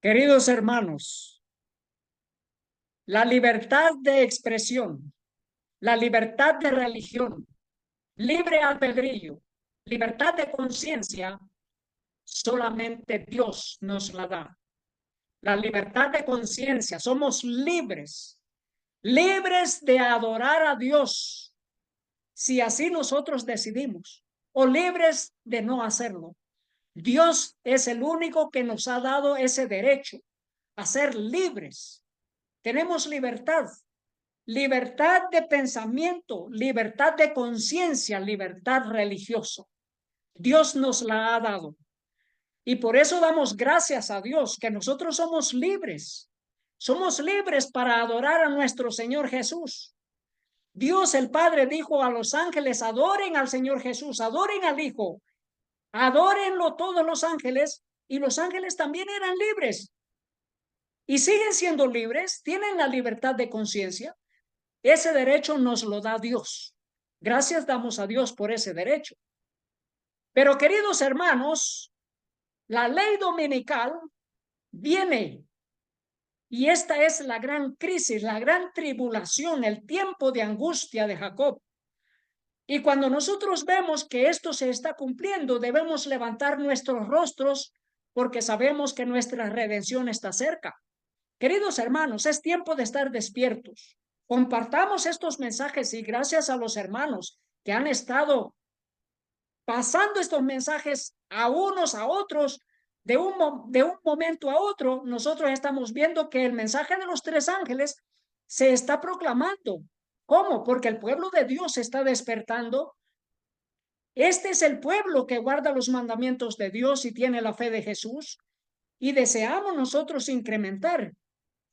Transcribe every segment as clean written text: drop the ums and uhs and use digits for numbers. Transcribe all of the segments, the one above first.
Queridos hermanos, la libertad de expresión, la libertad de religión, libre albedrío, libertad de conciencia, solamente Dios nos la da. La libertad de conciencia, somos libres, libres de adorar a Dios, si así nosotros decidimos, o libres de no hacerlo. Dios es el único que nos ha dado ese derecho a ser libres. Tenemos libertad, libertad de pensamiento, libertad de conciencia, libertad religiosa. Dios nos la ha dado. Y por eso damos gracias a Dios que nosotros somos libres. Somos libres para adorar a nuestro Señor Jesús. Dios el Padre dijo a los ángeles, adoren al Señor Jesús, adoren al Hijo, adórenlo todos los ángeles, y los ángeles también eran libres. Y siguen siendo libres, tienen la libertad de conciencia. Ese derecho nos lo da Dios. Gracias damos a Dios por ese derecho. Pero queridos hermanos, la ley dominical viene y esta es la gran crisis, la gran tribulación, el tiempo de angustia de Jacob. Y cuando nosotros vemos que esto se está cumpliendo, debemos levantar nuestros rostros porque sabemos que nuestra redención está cerca. Queridos hermanos, es tiempo de estar despiertos. Compartamos estos mensajes y gracias a los hermanos que han estado pasando estos mensajes a unos a otros de un momento a otro, nosotros estamos viendo que el mensaje de los tres ángeles se está proclamando. ¿Cómo? Porque el pueblo de Dios se está despertando. Este es el pueblo que guarda los mandamientos de Dios y tiene la fe de Jesús. Y deseamos nosotros incrementar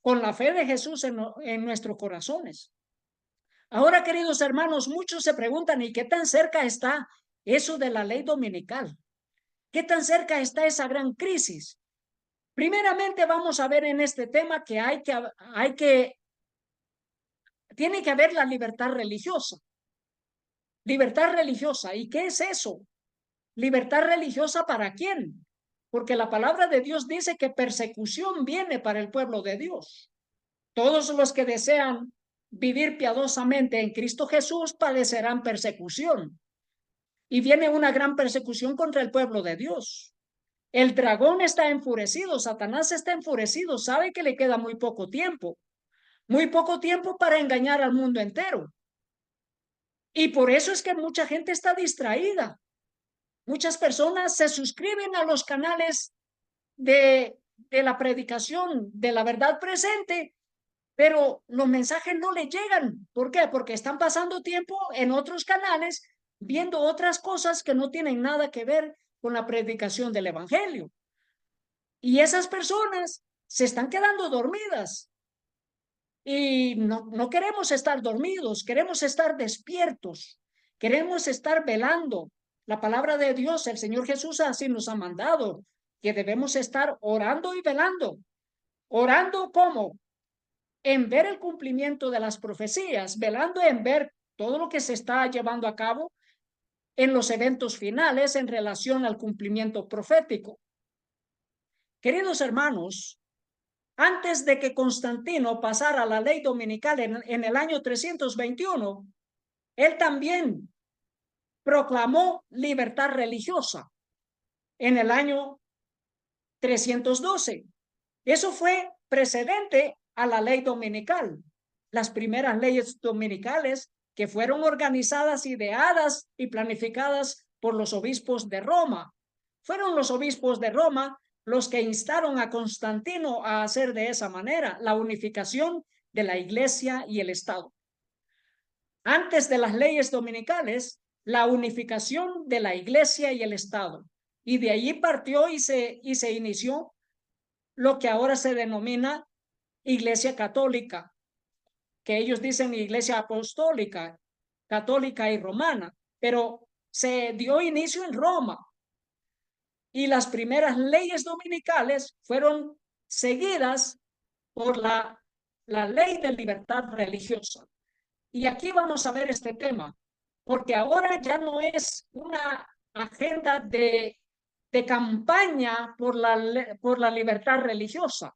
con la fe de Jesús en nuestros corazones. Ahora, queridos hermanos, muchos se preguntan, ¿y qué tan cerca está eso de la ley dominical? ¿Qué tan cerca está esa gran crisis? Primeramente vamos a ver en este tema que tiene que haber la libertad religiosa. Libertad religiosa. ¿Y qué es eso? ¿Libertad religiosa para quién? Porque la palabra de Dios dice que persecución viene para el pueblo de Dios. Todos los que desean vivir piadosamente en Cristo Jesús padecerán persecución. Y viene una gran persecución contra el pueblo de Dios. El dragón está enfurecido, Satanás está enfurecido, sabe que le queda muy poco tiempo para engañar al mundo entero. Y por eso es que mucha gente está distraída. Muchas personas se suscriben a los canales de la predicación de la verdad presente, pero los mensajes no le llegan. ¿Por qué? Porque están pasando tiempo en otros canales viendo otras cosas que no tienen nada que ver con la predicación del evangelio. Y esas personas se están quedando dormidas. Y no queremos estar dormidos, queremos estar despiertos, queremos estar velando. La palabra de Dios, el Señor Jesús así nos ha mandado, que debemos estar orando y velando. Orando ¿cómo? En ver el cumplimiento de las profecías, velando en ver todo lo que se está llevando a cabo en los eventos finales en relación al cumplimiento profético. Queridos hermanos, antes de que Constantino pasara la ley dominical en el año 321, él también proclamó libertad religiosa en el año 312. Eso fue precedente a la ley dominical. Las primeras leyes dominicales que fueron organizadas, ideadas y planificadas por los obispos de Roma. Fueron los obispos de Roma los que instaron a Constantino a hacer de esa manera la unificación de la iglesia y el Estado. Antes de las leyes dominicales, la unificación de la iglesia y el Estado. Y de allí partió y se inició lo que ahora se denomina Iglesia Católica, que ellos dicen Iglesia Apostólica, Católica y Romana, pero se dio inicio en Roma y las primeras leyes dominicales fueron seguidas por la ley de libertad religiosa. Y aquí vamos a ver este tema, porque ahora ya no es una agenda de campaña por la libertad religiosa.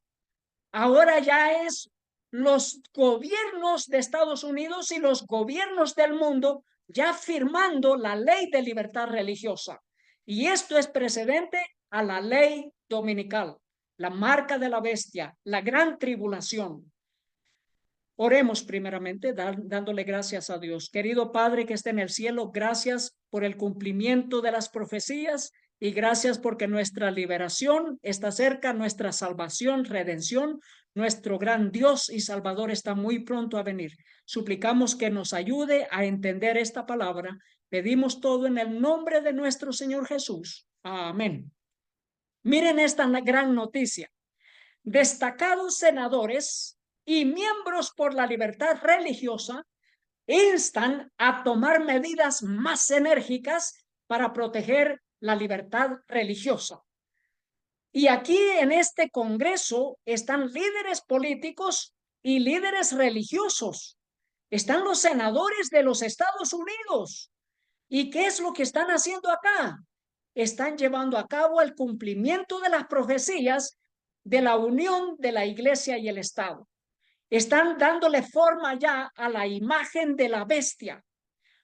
Ahora ya es los gobiernos de Estados Unidos y los gobiernos del mundo ya firmando la ley de libertad religiosa. Y esto es precedente a la ley dominical, la marca de la bestia, la gran tribulación. Oremos primeramente dándole gracias a Dios. Querido Padre que está en el cielo, gracias por el cumplimiento de las profecías y gracias porque nuestra liberación está cerca, nuestra salvación, redención, nuestro gran Dios y Salvador está muy pronto a venir. Suplicamos que nos ayude a entender esta palabra. Pedimos todo en el nombre de nuestro Señor Jesús. Amén. Miren esta gran noticia. Destacados senadores y miembros por la libertad religiosa instan a tomar medidas más enérgicas para proteger la libertad religiosa. Y aquí en este Congreso están líderes políticos y líderes religiosos. Están los senadores de los Estados Unidos. ¿Y qué es lo que están haciendo acá? Están llevando a cabo el cumplimiento de las profecías de la unión de la iglesia y el Estado. Están dándole forma ya a la imagen de la bestia,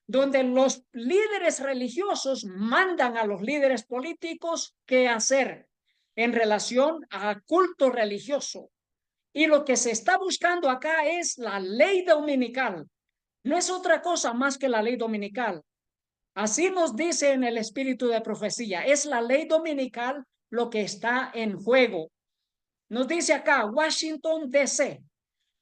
donde los líderes religiosos mandan a los líderes políticos qué hacer en relación a culto religioso. Y lo que se está buscando acá es la ley dominical. No es otra cosa más que la ley dominical. Así nos dice en el espíritu de profecía. Es la ley dominical lo que está en juego. Nos dice acá, Washington, D.C.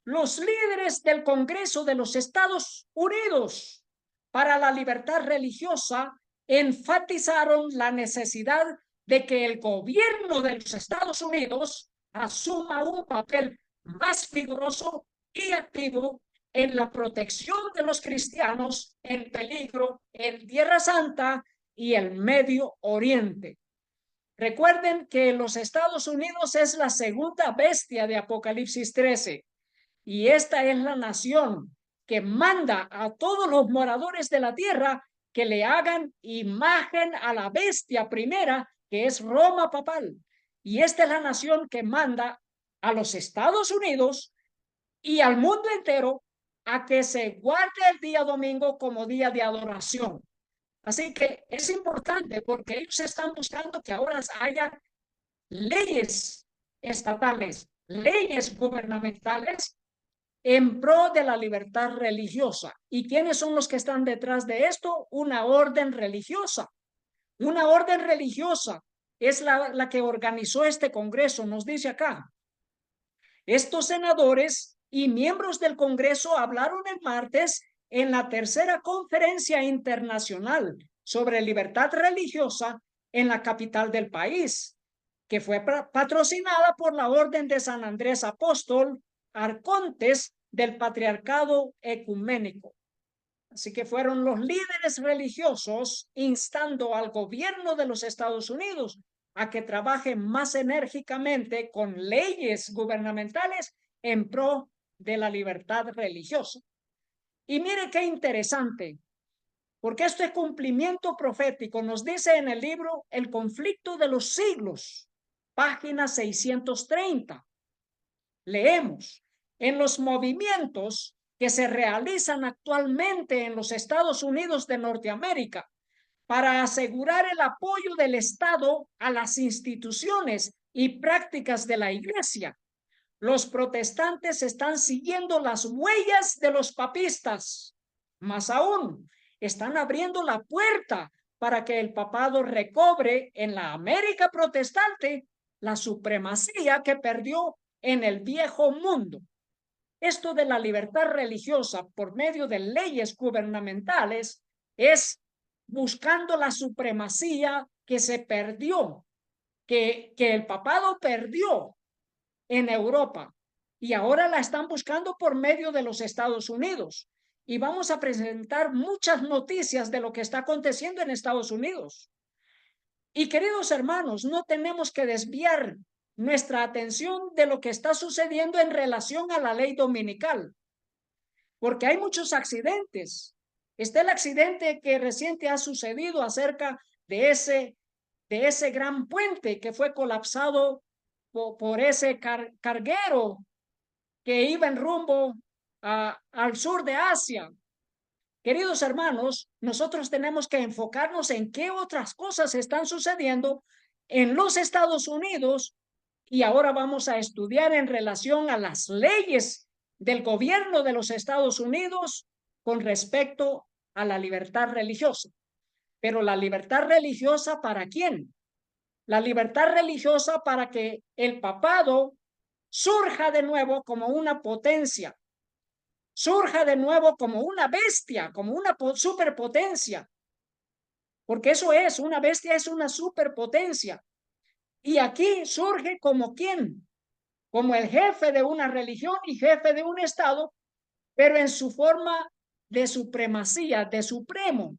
Los líderes del Congreso de los Estados Unidos para la libertad religiosa enfatizaron la necesidad de que el gobierno de los Estados Unidos asuma un papel más vigoroso y activo en la protección de los cristianos en peligro en Tierra Santa y el Medio Oriente. Recuerden que los Estados Unidos es la segunda bestia de Apocalipsis 13 y esta es la nación que manda a todos los moradores de la tierra que le hagan imagen a la bestia primera, que es Roma papal. Y esta es la nación que manda a los Estados Unidos y al mundo entero a que se guarde el día domingo como día de adoración. Así que es importante porque ellos están buscando que ahora haya leyes estatales, leyes gubernamentales en pro de la libertad religiosa. ¿Y quiénes son los que están detrás de esto? Una orden religiosa. Una orden religiosa es la que organizó este Congreso, nos dice acá. Estos senadores y miembros del Congreso hablaron el martes en la tercera conferencia internacional sobre libertad religiosa en la capital del país, que fue patrocinada por la Orden de San Andrés Apóstol, arcontes del Patriarcado Ecuménico. Así que fueron los líderes religiosos instando al gobierno de los Estados Unidos a que trabaje más enérgicamente con leyes gubernamentales en pro de la libertad religiosa. Y mire qué interesante, porque esto es cumplimiento profético. Nos dice en el libro El conflicto de los siglos, página 630. Leemos, en los movimientos que se realizan actualmente en los Estados Unidos de Norteamérica para asegurar el apoyo del Estado a las instituciones y prácticas de la Iglesia. Los protestantes están siguiendo las huellas de los papistas. Más aún, están abriendo la puerta para que el papado recobre en la América protestante la supremacía que perdió en el viejo mundo. Esto de la libertad religiosa por medio de leyes gubernamentales es buscando la supremacía que se perdió, que el papado perdió en Europa y ahora la están buscando por medio de los Estados Unidos. Y vamos a presentar muchas noticias de lo que está aconteciendo en Estados Unidos. Y queridos hermanos, no tenemos que desviar nuestra atención de lo que está sucediendo en relación a la ley dominical, porque hay muchos accidentes. Está el accidente que reciente ha sucedido acerca de de ese gran puente que fue colapsado por ese carguero que iba en rumbo al sur de Asia. Queridos hermanos, nosotros tenemos que enfocarnos en qué otras cosas están sucediendo en los Estados Unidos, y ahora vamos a estudiar en relación a las leyes del gobierno de los Estados Unidos con respecto a la libertad religiosa. Pero la libertad religiosa, ¿para quién? La libertad religiosa para que el papado surja de nuevo como una potencia, surja de nuevo como una bestia, como una superpotencia, porque eso es, una bestia es una superpotencia. Y aquí surge como quién, como el jefe de una religión y jefe de un estado, pero en su forma de supremacía, de supremo,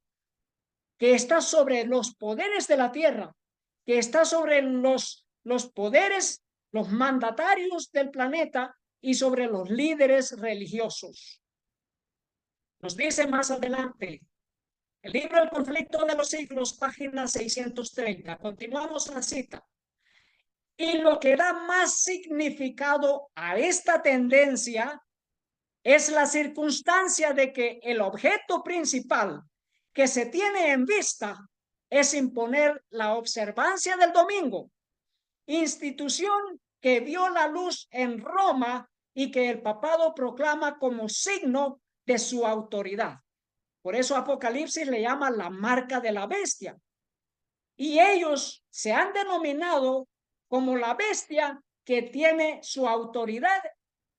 que está sobre los poderes de la tierra, que está sobre los poderes, los mandatarios del planeta y sobre los líderes religiosos. Nos dice más adelante el libro El conflicto de los siglos, página 630. Continuamos la cita. Y lo que da más significado a esta tendencia es la circunstancia de que el objeto principal que se tiene en vista es imponer la observancia del domingo, institución que vio la luz en Roma y que el papado proclama como signo de su autoridad. Por eso Apocalipsis le llama la marca de la bestia. Y ellos se han denominado como la bestia que tiene su autoridad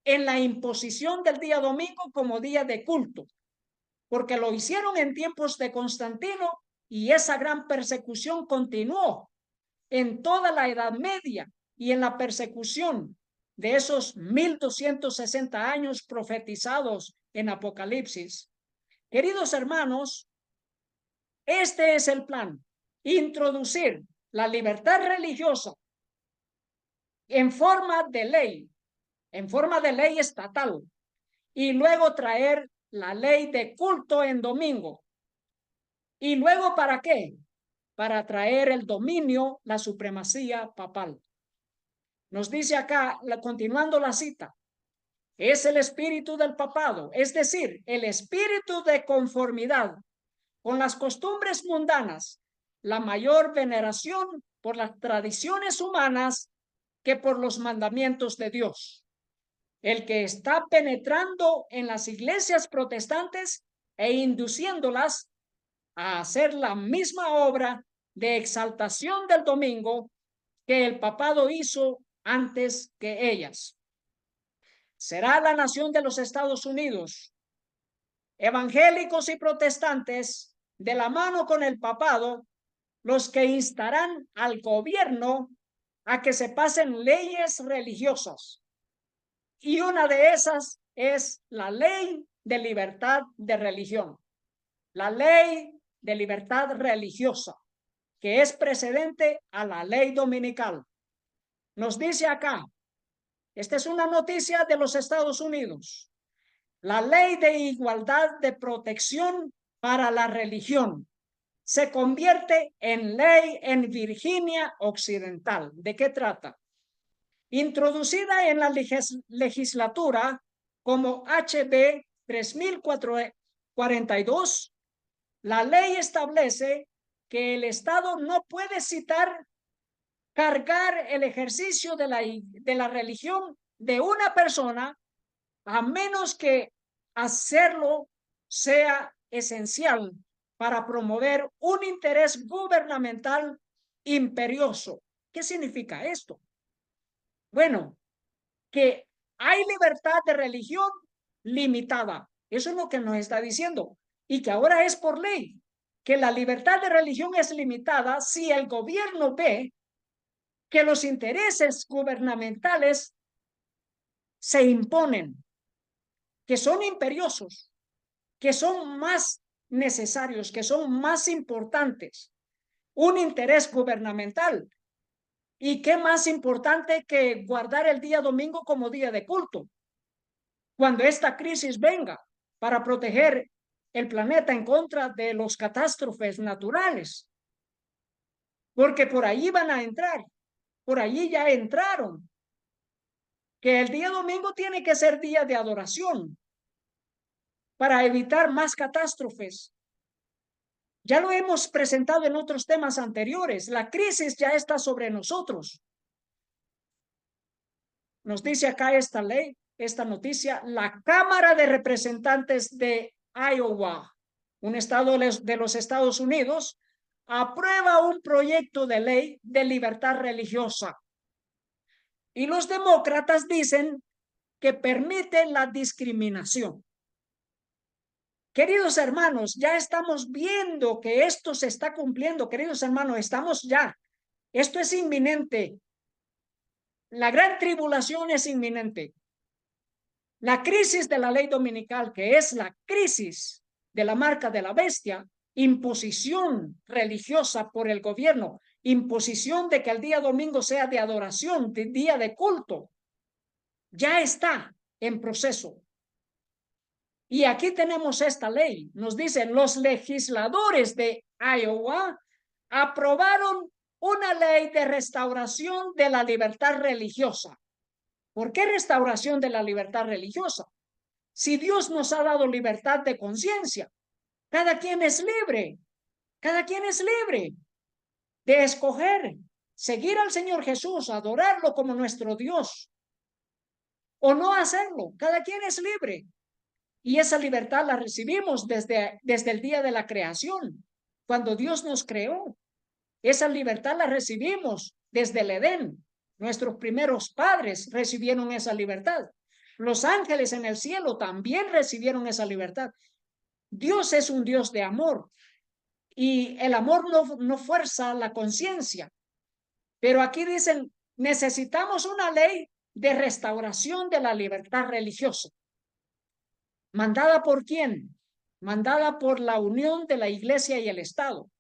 en la imposición del día domingo como día de culto, porque lo hicieron en tiempos de Constantino y esa gran persecución continuó en toda la Edad Media y en la persecución de esos 1260 años profetizados en Apocalipsis. Queridos hermanos, este es el plan: introducir la libertad religiosa en forma de ley estatal, y luego traer la ley de culto en domingo. ¿Y luego para qué? Para traer el dominio, la supremacía papal. Nos dice acá, continuando la cita, es el espíritu del papado, es decir, el espíritu de conformidad con las costumbres mundanas, la mayor veneración por las tradiciones humanas que por los mandamientos de Dios, el que está penetrando en las iglesias protestantes e induciéndolas a hacer la misma obra de exaltación del domingo que el papado hizo antes que ellas. Será la nación de los Estados Unidos, evangélicos y protestantes, de la mano con el papado, los que instarán al gobierno a que se pasen leyes religiosas. Y una de esas es la ley de libertad de religión, la ley de libertad religiosa, que es precedente a la ley dominical. Nos dice acá, esta es una noticia de los Estados Unidos, la ley de igualdad de protección para la religión se convierte en ley en Virginia Occidental. ¿De qué trata? Introducida en la legislatura como HB 3042, la ley establece que el Estado no puede cargar el ejercicio de la religión de una persona a menos que hacerlo sea esencial para promover un interés gubernamental imperioso. ¿Qué significa esto? Bueno, que hay libertad de religión limitada. Eso es lo que nos está diciendo. Y que ahora es por ley. Que la libertad de religión es limitada si el gobierno ve que los intereses gubernamentales se imponen, que son imperiosos, que son más necesarios, que son más importantes. Un interés gubernamental. ¿Y qué más importante que guardar el día domingo como día de culto? Cuando esta crisis venga para proteger el planeta en contra de los catástrofes naturales. porque por ahí van a entrar, por allí ya entraron, que el día domingo tiene que ser día de adoración para evitar más catástrofes. Ya lo hemos presentado en otros temas anteriores. La crisis ya está sobre nosotros. Nos dice acá esta ley, esta noticia, la Cámara de Representantes de Iowa, un estado de los Estados Unidos, aprueba un proyecto de ley de libertad religiosa. Y los demócratas dicen que permite la discriminación. Queridos hermanos, ya estamos viendo que esto se está cumpliendo. Queridos hermanos, estamos ya. Esto es inminente. La gran tribulación es inminente. La crisis de la ley dominical, que es la crisis de la marca de la bestia, imposición religiosa por el gobierno, imposición de que el día domingo sea de adoración, de día de culto, ya está en proceso. Y aquí tenemos esta ley. Nos dicen, los legisladores de Iowa aprobaron una ley de restauración de la libertad religiosa. ¿Por qué restauración de la libertad religiosa? Si Dios nos ha dado libertad de conciencia, cada quien es libre, cada quien es libre de escoger seguir al Señor Jesús, adorarlo como nuestro Dios, o no hacerlo. Cada quien es libre. Y esa libertad la recibimos desde el día de la creación, cuando Dios nos creó. Esa libertad la recibimos desde el Edén. Nuestros primeros padres recibieron esa libertad. Los ángeles en el cielo también recibieron esa libertad. Dios es un Dios de amor y el amor no fuerza la conciencia. Pero aquí dicen, necesitamos una ley de restauración de la libertad religiosa. ¿Mandada por quién? Mandada por la unión de la iglesia y el Estado.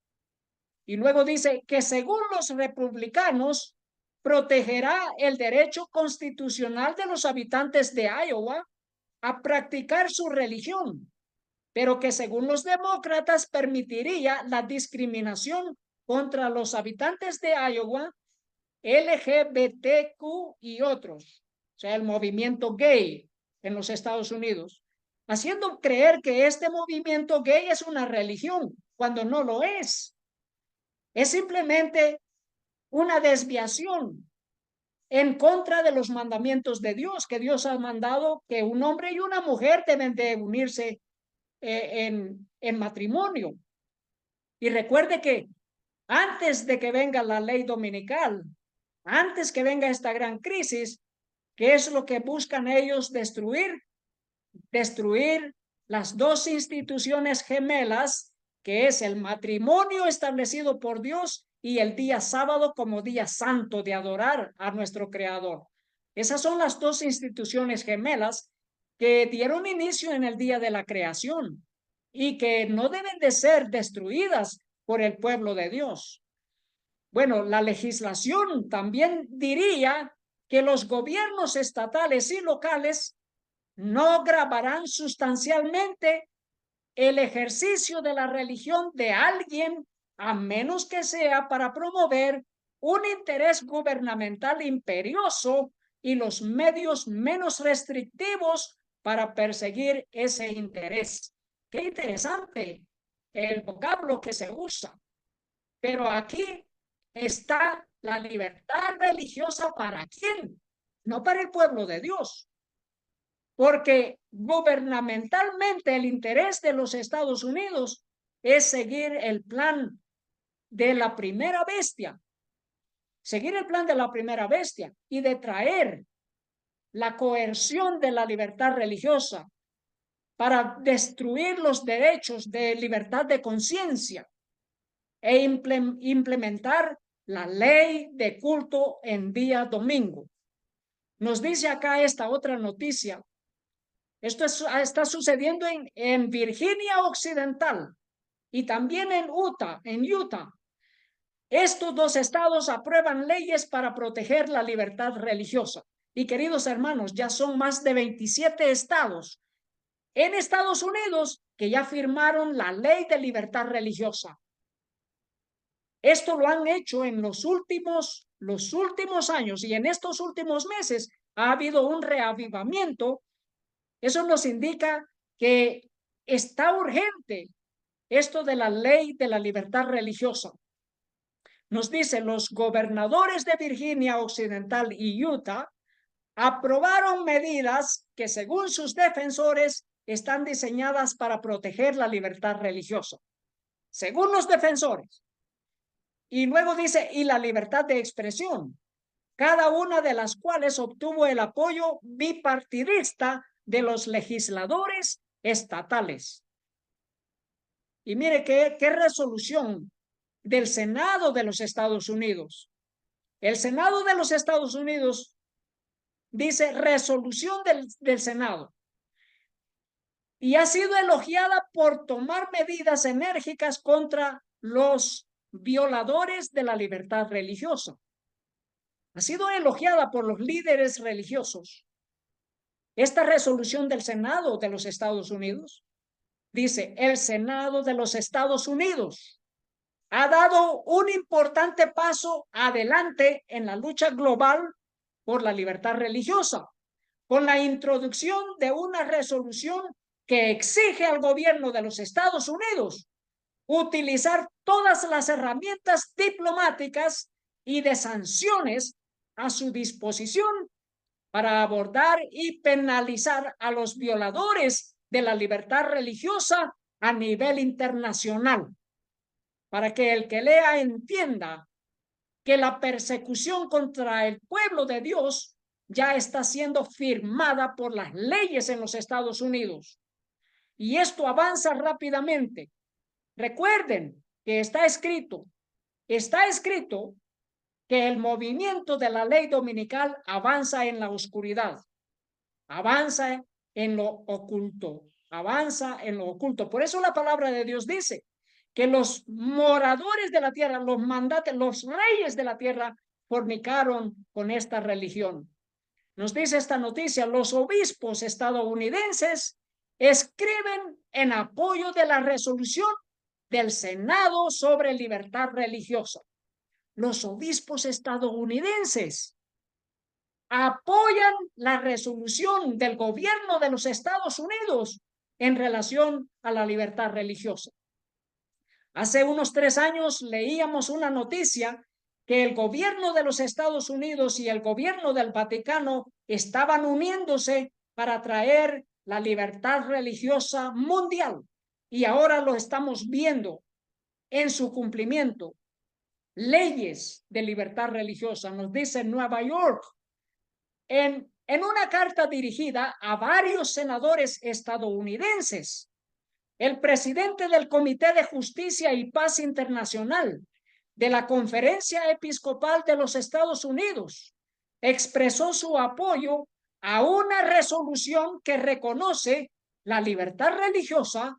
Y luego dice que según los republicanos protegerá el derecho constitucional de los habitantes de Iowa a practicar su religión, pero que según los demócratas permitiría la discriminación contra los habitantes de Iowa, LGBTQ y otros, o sea, el movimiento gay en los Estados Unidos, haciendo creer que este movimiento gay es una religión, cuando no lo es. Es simplemente una desviación en contra de los mandamientos de Dios, que Dios ha mandado que un hombre y una mujer deben de unirse en matrimonio. Y recuerde que antes de que venga la ley dominical, antes que venga esta gran crisis, ¿qué es lo que buscan ellos destruir? Destruir las dos instituciones gemelas, que es el matrimonio establecido por Dios y el día sábado como día santo de adorar a nuestro Creador. Esas son las dos instituciones gemelas que dieron inicio en el día de la creación y que no deben de ser destruidas por el pueblo de Dios. Bueno, la legislación también diría que los gobiernos estatales y locales no gravarán sustancialmente el ejercicio de la religión de alguien, a menos que sea para promover un interés gubernamental imperioso y los medios menos restrictivos para perseguir ese interés. Qué interesante el vocablo que se usa. Pero aquí está la libertad religiosa para quién, no para el pueblo de Dios. Porque gubernamentalmente el interés de los Estados Unidos es seguir el plan de la primera bestia, seguir el plan de la primera bestia y de traer la coerción de la libertad religiosa para destruir los derechos de libertad de conciencia e implementar la ley de culto en día domingo. Nos dice acá esta otra noticia. Esto está sucediendo en Virginia Occidental y también en Utah. Estos dos estados aprueban leyes para proteger la libertad religiosa. Y queridos hermanos, ya son más de 27 estados en Estados Unidos que ya firmaron la ley de libertad religiosa. Esto lo han hecho en los últimos años, y en estos últimos meses ha habido un reavivamiento. Eso nos indica que está urgente esto de la ley de la libertad religiosa. Nos dice, los gobernadores de Virginia Occidental y Utah aprobaron medidas que, según sus defensores, están diseñadas para proteger la libertad religiosa. Según los defensores. Y luego dice, y la libertad de expresión, cada una de las cuales obtuvo el apoyo bipartidista de los legisladores estatales. Y mire qué resolución del Senado de los Estados Unidos. El Senado de los Estados Unidos dice resolución del Senado. Y ha sido elogiada por tomar medidas enérgicas contra los violadores de la libertad religiosa. Ha sido elogiada por los líderes religiosos. Esta resolución del Senado de los Estados Unidos dice, el Senado de los Estados Unidos ha dado un importante paso adelante en la lucha global por la libertad religiosa, con la introducción de una resolución que exige al gobierno de los Estados Unidos utilizar todas las herramientas diplomáticas y de sanciones a su disposición para abordar y penalizar a los violadores de la libertad religiosa a nivel internacional, para que el que lea entienda que la persecución contra el pueblo de Dios ya está siendo firmada por las leyes en los Estados Unidos. Y esto avanza rápidamente. Recuerden que está escrito que el movimiento de la ley dominical avanza en la oscuridad, avanza en lo oculto, avanza en lo oculto. Por eso la palabra de Dios dice que los moradores de la tierra, los mandatos, los reyes de la tierra fornicaron con esta religión. Nos dice esta noticia, los obispos estadounidenses escriben en apoyo de la resolución del Senado sobre libertad religiosa. Los obispos estadounidenses apoyan la resolución del gobierno de los Estados Unidos en relación a la libertad religiosa. Hace unos 3 años leíamos una noticia que el gobierno de los Estados Unidos y el gobierno del Vaticano estaban uniéndose para traer la libertad religiosa mundial. Y ahora lo estamos viendo en su cumplimiento. Leyes de libertad religiosa, nos dice Nueva York, en una carta dirigida a varios senadores estadounidenses. El presidente del Comité de Justicia y Paz Internacional de la Conferencia Episcopal de los Estados Unidos expresó su apoyo a una resolución que reconoce la libertad religiosa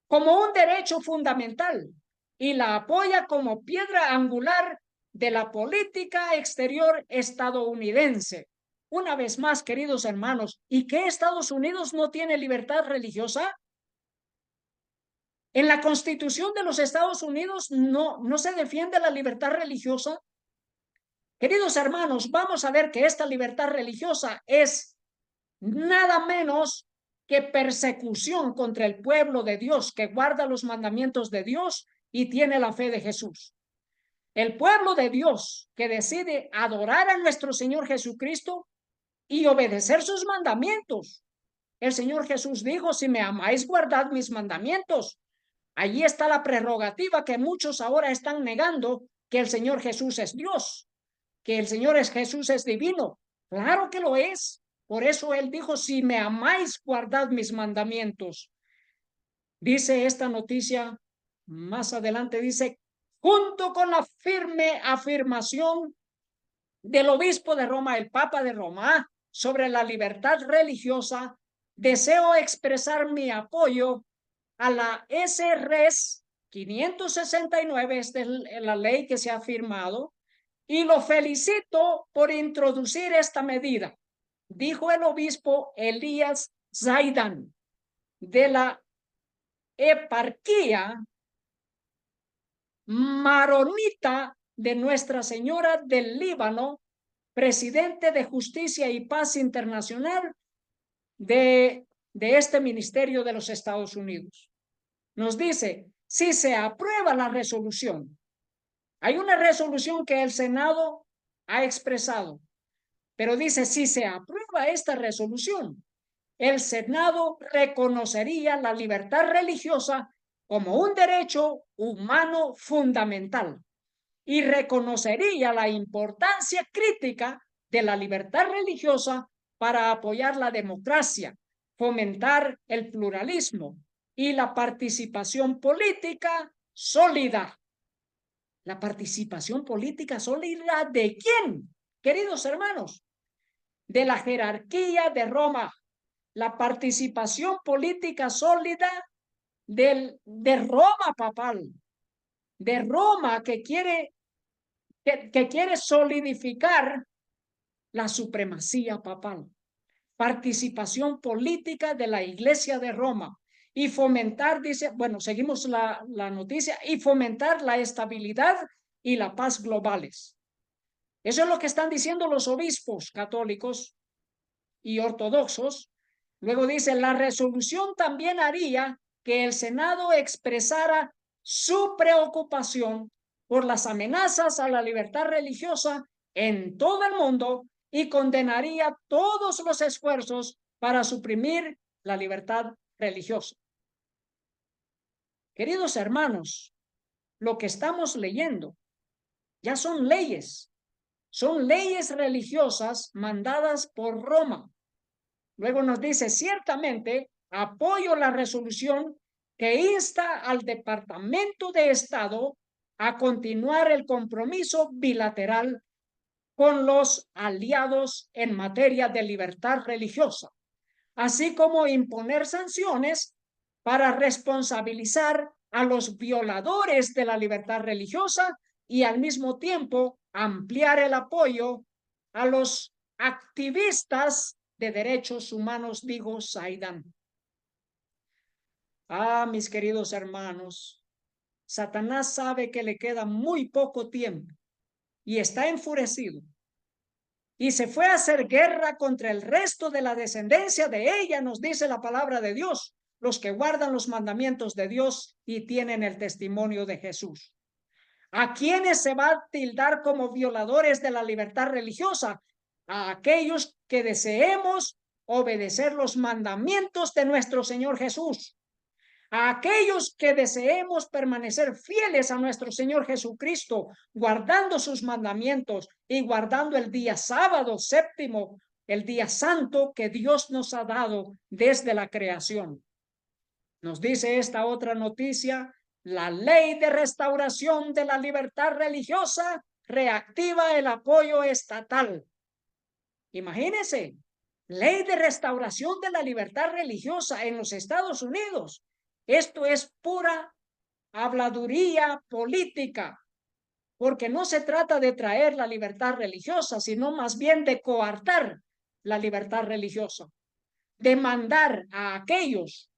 como un derecho fundamental y la apoya como piedra angular de la política exterior estadounidense. Una vez más, queridos hermanos, ¿y qué Estados Unidos no tiene libertad religiosa? En la Constitución de los Estados Unidos no se defiende la libertad religiosa. Queridos hermanos, vamos a ver que esta libertad religiosa es nada menos que persecución contra el pueblo de Dios que guarda los mandamientos de Dios y tiene la fe de Jesús. El pueblo de Dios que decide adorar a nuestro Señor Jesucristo y obedecer sus mandamientos. El Señor Jesús dijo, si me amáis, guardad mis mandamientos. Allí está la prerrogativa que muchos ahora están negando, que el Señor Jesús es Dios, que el Señor Jesús es divino. Claro que lo es. Por eso él dijo, si me amáis, guardad mis mandamientos. Dice esta noticia, más adelante dice, junto con la firme afirmación del obispo de Roma, el Papa de Roma, sobre la libertad religiosa, deseo expresar mi apoyo a la SRES 569, esta es la ley que se ha firmado, y lo felicito por introducir esta medida, dijo el obispo Elías Zaidan de la eparquía maronita de Nuestra Señora del Líbano, presidente de Justicia y Paz Internacional de este Ministerio de los Estados Unidos. Nos dice, si se aprueba la resolución, hay una resolución que el Senado ha expresado, pero dice, si se aprueba esta resolución, el Senado reconocería la libertad religiosa como un derecho humano fundamental y reconocería la importancia crítica de la libertad religiosa para apoyar la democracia, fomentar el pluralismo y la participación política sólida. ¿La participación política sólida de quién, queridos hermanos? De la jerarquía de Roma. La participación política sólida de Roma papal, de Roma que quiere solidificar la supremacía papal, participación política de la Iglesia de Roma y fomentar, dice, bueno, seguimos la noticia, y fomentar la estabilidad y la paz globales. Eso es lo que están diciendo los obispos católicos y ortodoxos. Luego dice, la resolución también haría que el Senado expresara su preocupación por las amenazas a la libertad religiosa en todo el mundo y condenaría todos los esfuerzos para suprimir la libertad religiosa. Queridos hermanos, lo que estamos leyendo ya son leyes religiosas mandadas por Roma. Luego nos dice, ciertamente apoyo la resolución que insta al Departamento de Estado a continuar el compromiso bilateral con los aliados en materia de libertad religiosa, así como imponer sanciones para responsabilizar a los violadores de la libertad religiosa y al mismo tiempo ampliar el apoyo a los activistas de derechos humanos, dijo Zaidan. Mis queridos hermanos, Satanás sabe que le queda muy poco tiempo y está enfurecido. Y se fue a hacer guerra contra el resto de la descendencia de ella, nos dice la palabra de Dios, los que guardan los mandamientos de Dios y tienen el testimonio de Jesús. ¿A quiénes se va a tildar como violadores de la libertad religiosa? A aquellos que deseemos obedecer los mandamientos de nuestro Señor Jesús. A aquellos que deseemos permanecer fieles a nuestro Señor Jesucristo, guardando sus mandamientos y guardando el día sábado séptimo, el día santo que Dios nos ha dado desde la creación. Nos dice esta otra noticia, la ley de restauración de la libertad religiosa reactiva el apoyo estatal. Imagínense, ley de restauración de la libertad religiosa en los Estados Unidos. Esto es pura habladuría política, porque no se trata de traer la libertad religiosa, sino más bien de coartar la libertad religiosa, de mandar a aquellos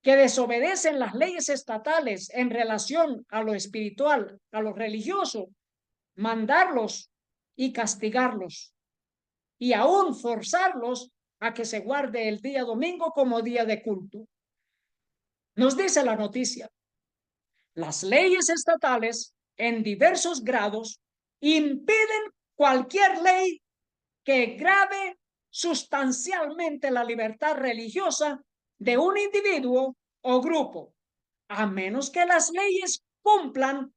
que desobedecen las leyes estatales en relación a lo espiritual, a lo religioso, mandarlos y castigarlos, y aún forzarlos a que se guarde el día domingo como día de culto. Nos dice la noticia, las leyes estatales en diversos grados impiden cualquier ley que grave sustancialmente la libertad religiosa de un individuo o grupo, a menos que las leyes cumplan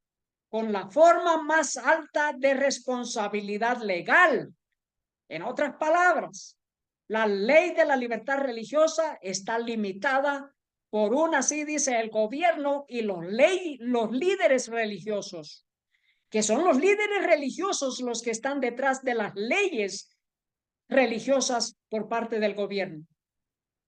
con la forma más alta de responsabilidad legal. En otras palabras, la ley de la libertad religiosa está limitada por así dice el gobierno y los líderes religiosos, que son los líderes religiosos los que están detrás de las leyes religiosas por parte del gobierno.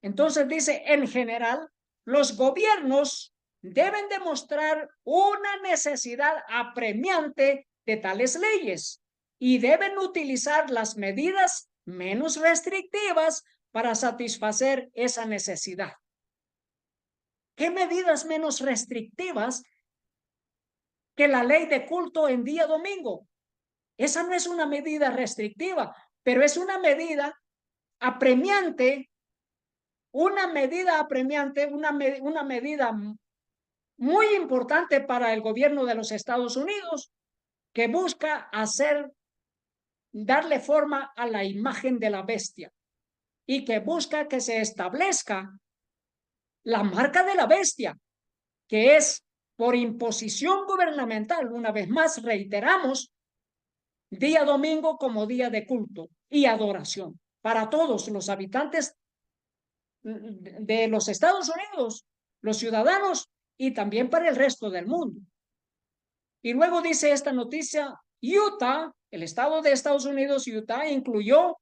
Entonces dice, en general, los gobiernos deben demostrar una necesidad apremiante de tales leyes y deben utilizar las medidas menos restrictivas para satisfacer esa necesidad. ¿Qué medidas menos restrictivas que la ley de culto en día domingo. Esa no es una medida restrictiva, pero es una medida apremiante, una medida muy importante para el gobierno de los Estados Unidos, que busca darle forma a la imagen de la bestia y que busca que se establezca la marca de la bestia, que es por imposición gubernamental. Una vez más, reiteramos, día domingo como día de culto y adoración para todos los habitantes de los Estados Unidos, los ciudadanos, y también para el resto del mundo. Y luego dice esta noticia, Utah, el estado de Estados Unidos, Utah, incluyó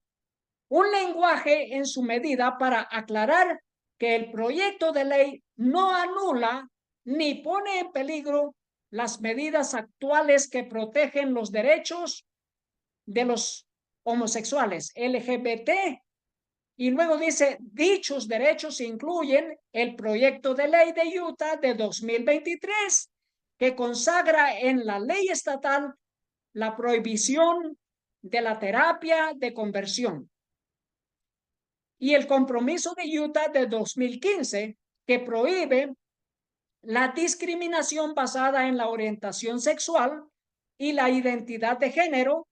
un lenguaje en su medida para aclarar que el proyecto de ley no anula ni pone en peligro las medidas actuales que protegen los derechos de los homosexuales LGBT. Y luego dice, dichos derechos incluyen el proyecto de ley de Utah de 2023, que consagra en la ley estatal la prohibición de la terapia de conversión, y el compromiso de Utah de 2015, que prohíbe la discriminación basada en la orientación sexual y la identidad de género,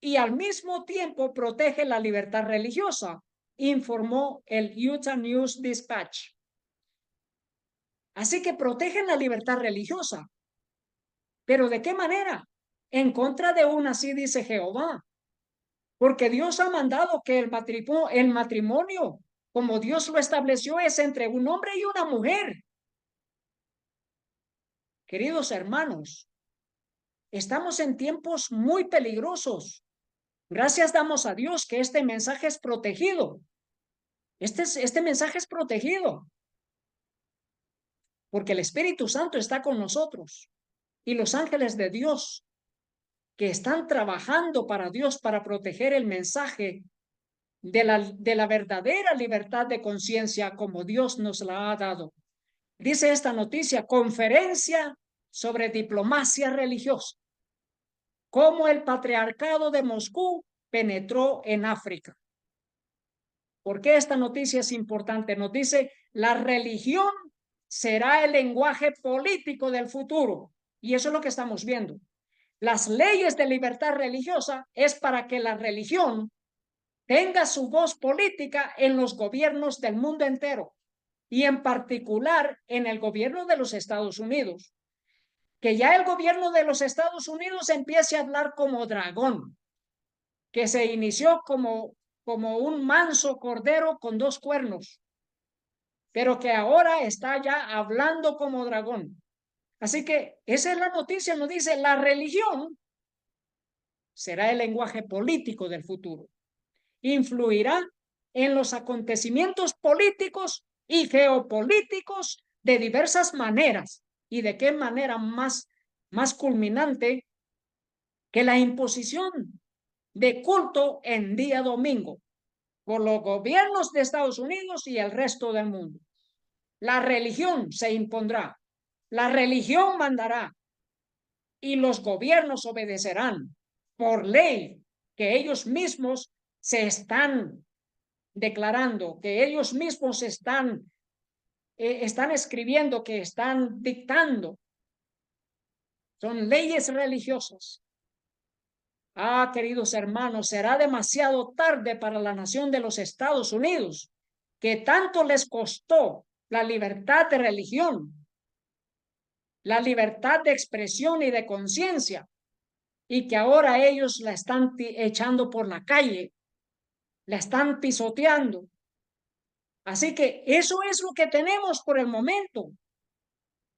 y al mismo tiempo protege la libertad religiosa, informó el Utah News Dispatch. Así que protegen la libertad religiosa. ¿Pero de qué manera? En contra de una, así dice Jehová. Porque Dios ha mandado que el matrimonio, como Dios lo estableció, es entre un hombre y una mujer. Queridos hermanos, estamos en tiempos muy peligrosos. Gracias damos a Dios que este mensaje es protegido. Este mensaje es protegido porque el Espíritu Santo está con nosotros y los ángeles de Dios que están trabajando para Dios para proteger el mensaje de la verdadera libertad de conciencia como Dios nos la ha dado. Dice esta noticia, conferencia sobre diplomacia religiosa, cómo el patriarcado de Moscú penetró en África. ¿Por qué esta noticia es importante? Nos dice, la religión será el lenguaje político del futuro. Y eso es lo que estamos viendo. Las leyes de libertad religiosa es para que la religión tenga su voz política en los gobiernos del mundo entero y en particular en el gobierno de los Estados Unidos. Que ya el gobierno de los Estados Unidos empiece a hablar como dragón, que se inició como un manso cordero con dos cuernos, pero que ahora está ya hablando como dragón. Así que esa es la noticia, nos dice, la religión será el lenguaje político del futuro. Influirá en los acontecimientos políticos y geopolíticos de diversas maneras. ¿Y de qué manera más culminante que la imposición de culto en día domingo por los gobiernos de Estados Unidos y el resto del mundo? La religión se impondrá, la religión mandará y los gobiernos obedecerán por ley que ellos mismos se están declarando, que ellos mismos están escribiendo, que están dictando. Son leyes religiosas. Ah, queridos hermanos, será demasiado tarde para la nación de los Estados Unidos, que tanto les costó la libertad de religión, la libertad de expresión y de conciencia, y que ahora ellos la están echando por la calle, la están pisoteando. Así que eso es lo que tenemos por el momento.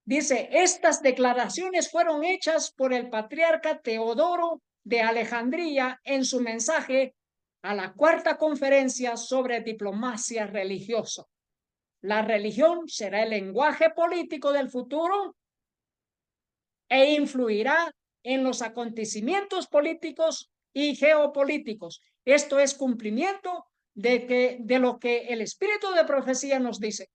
Dice, estas declaraciones fueron hechas por el patriarca Teodoro de Alejandría en su mensaje a la cuarta conferencia sobre diplomacia religiosa. La religión será el lenguaje político del futuro e influirá en los acontecimientos políticos y geopolíticos. Esto es cumplimiento de lo que el espíritu de profecía nos dice.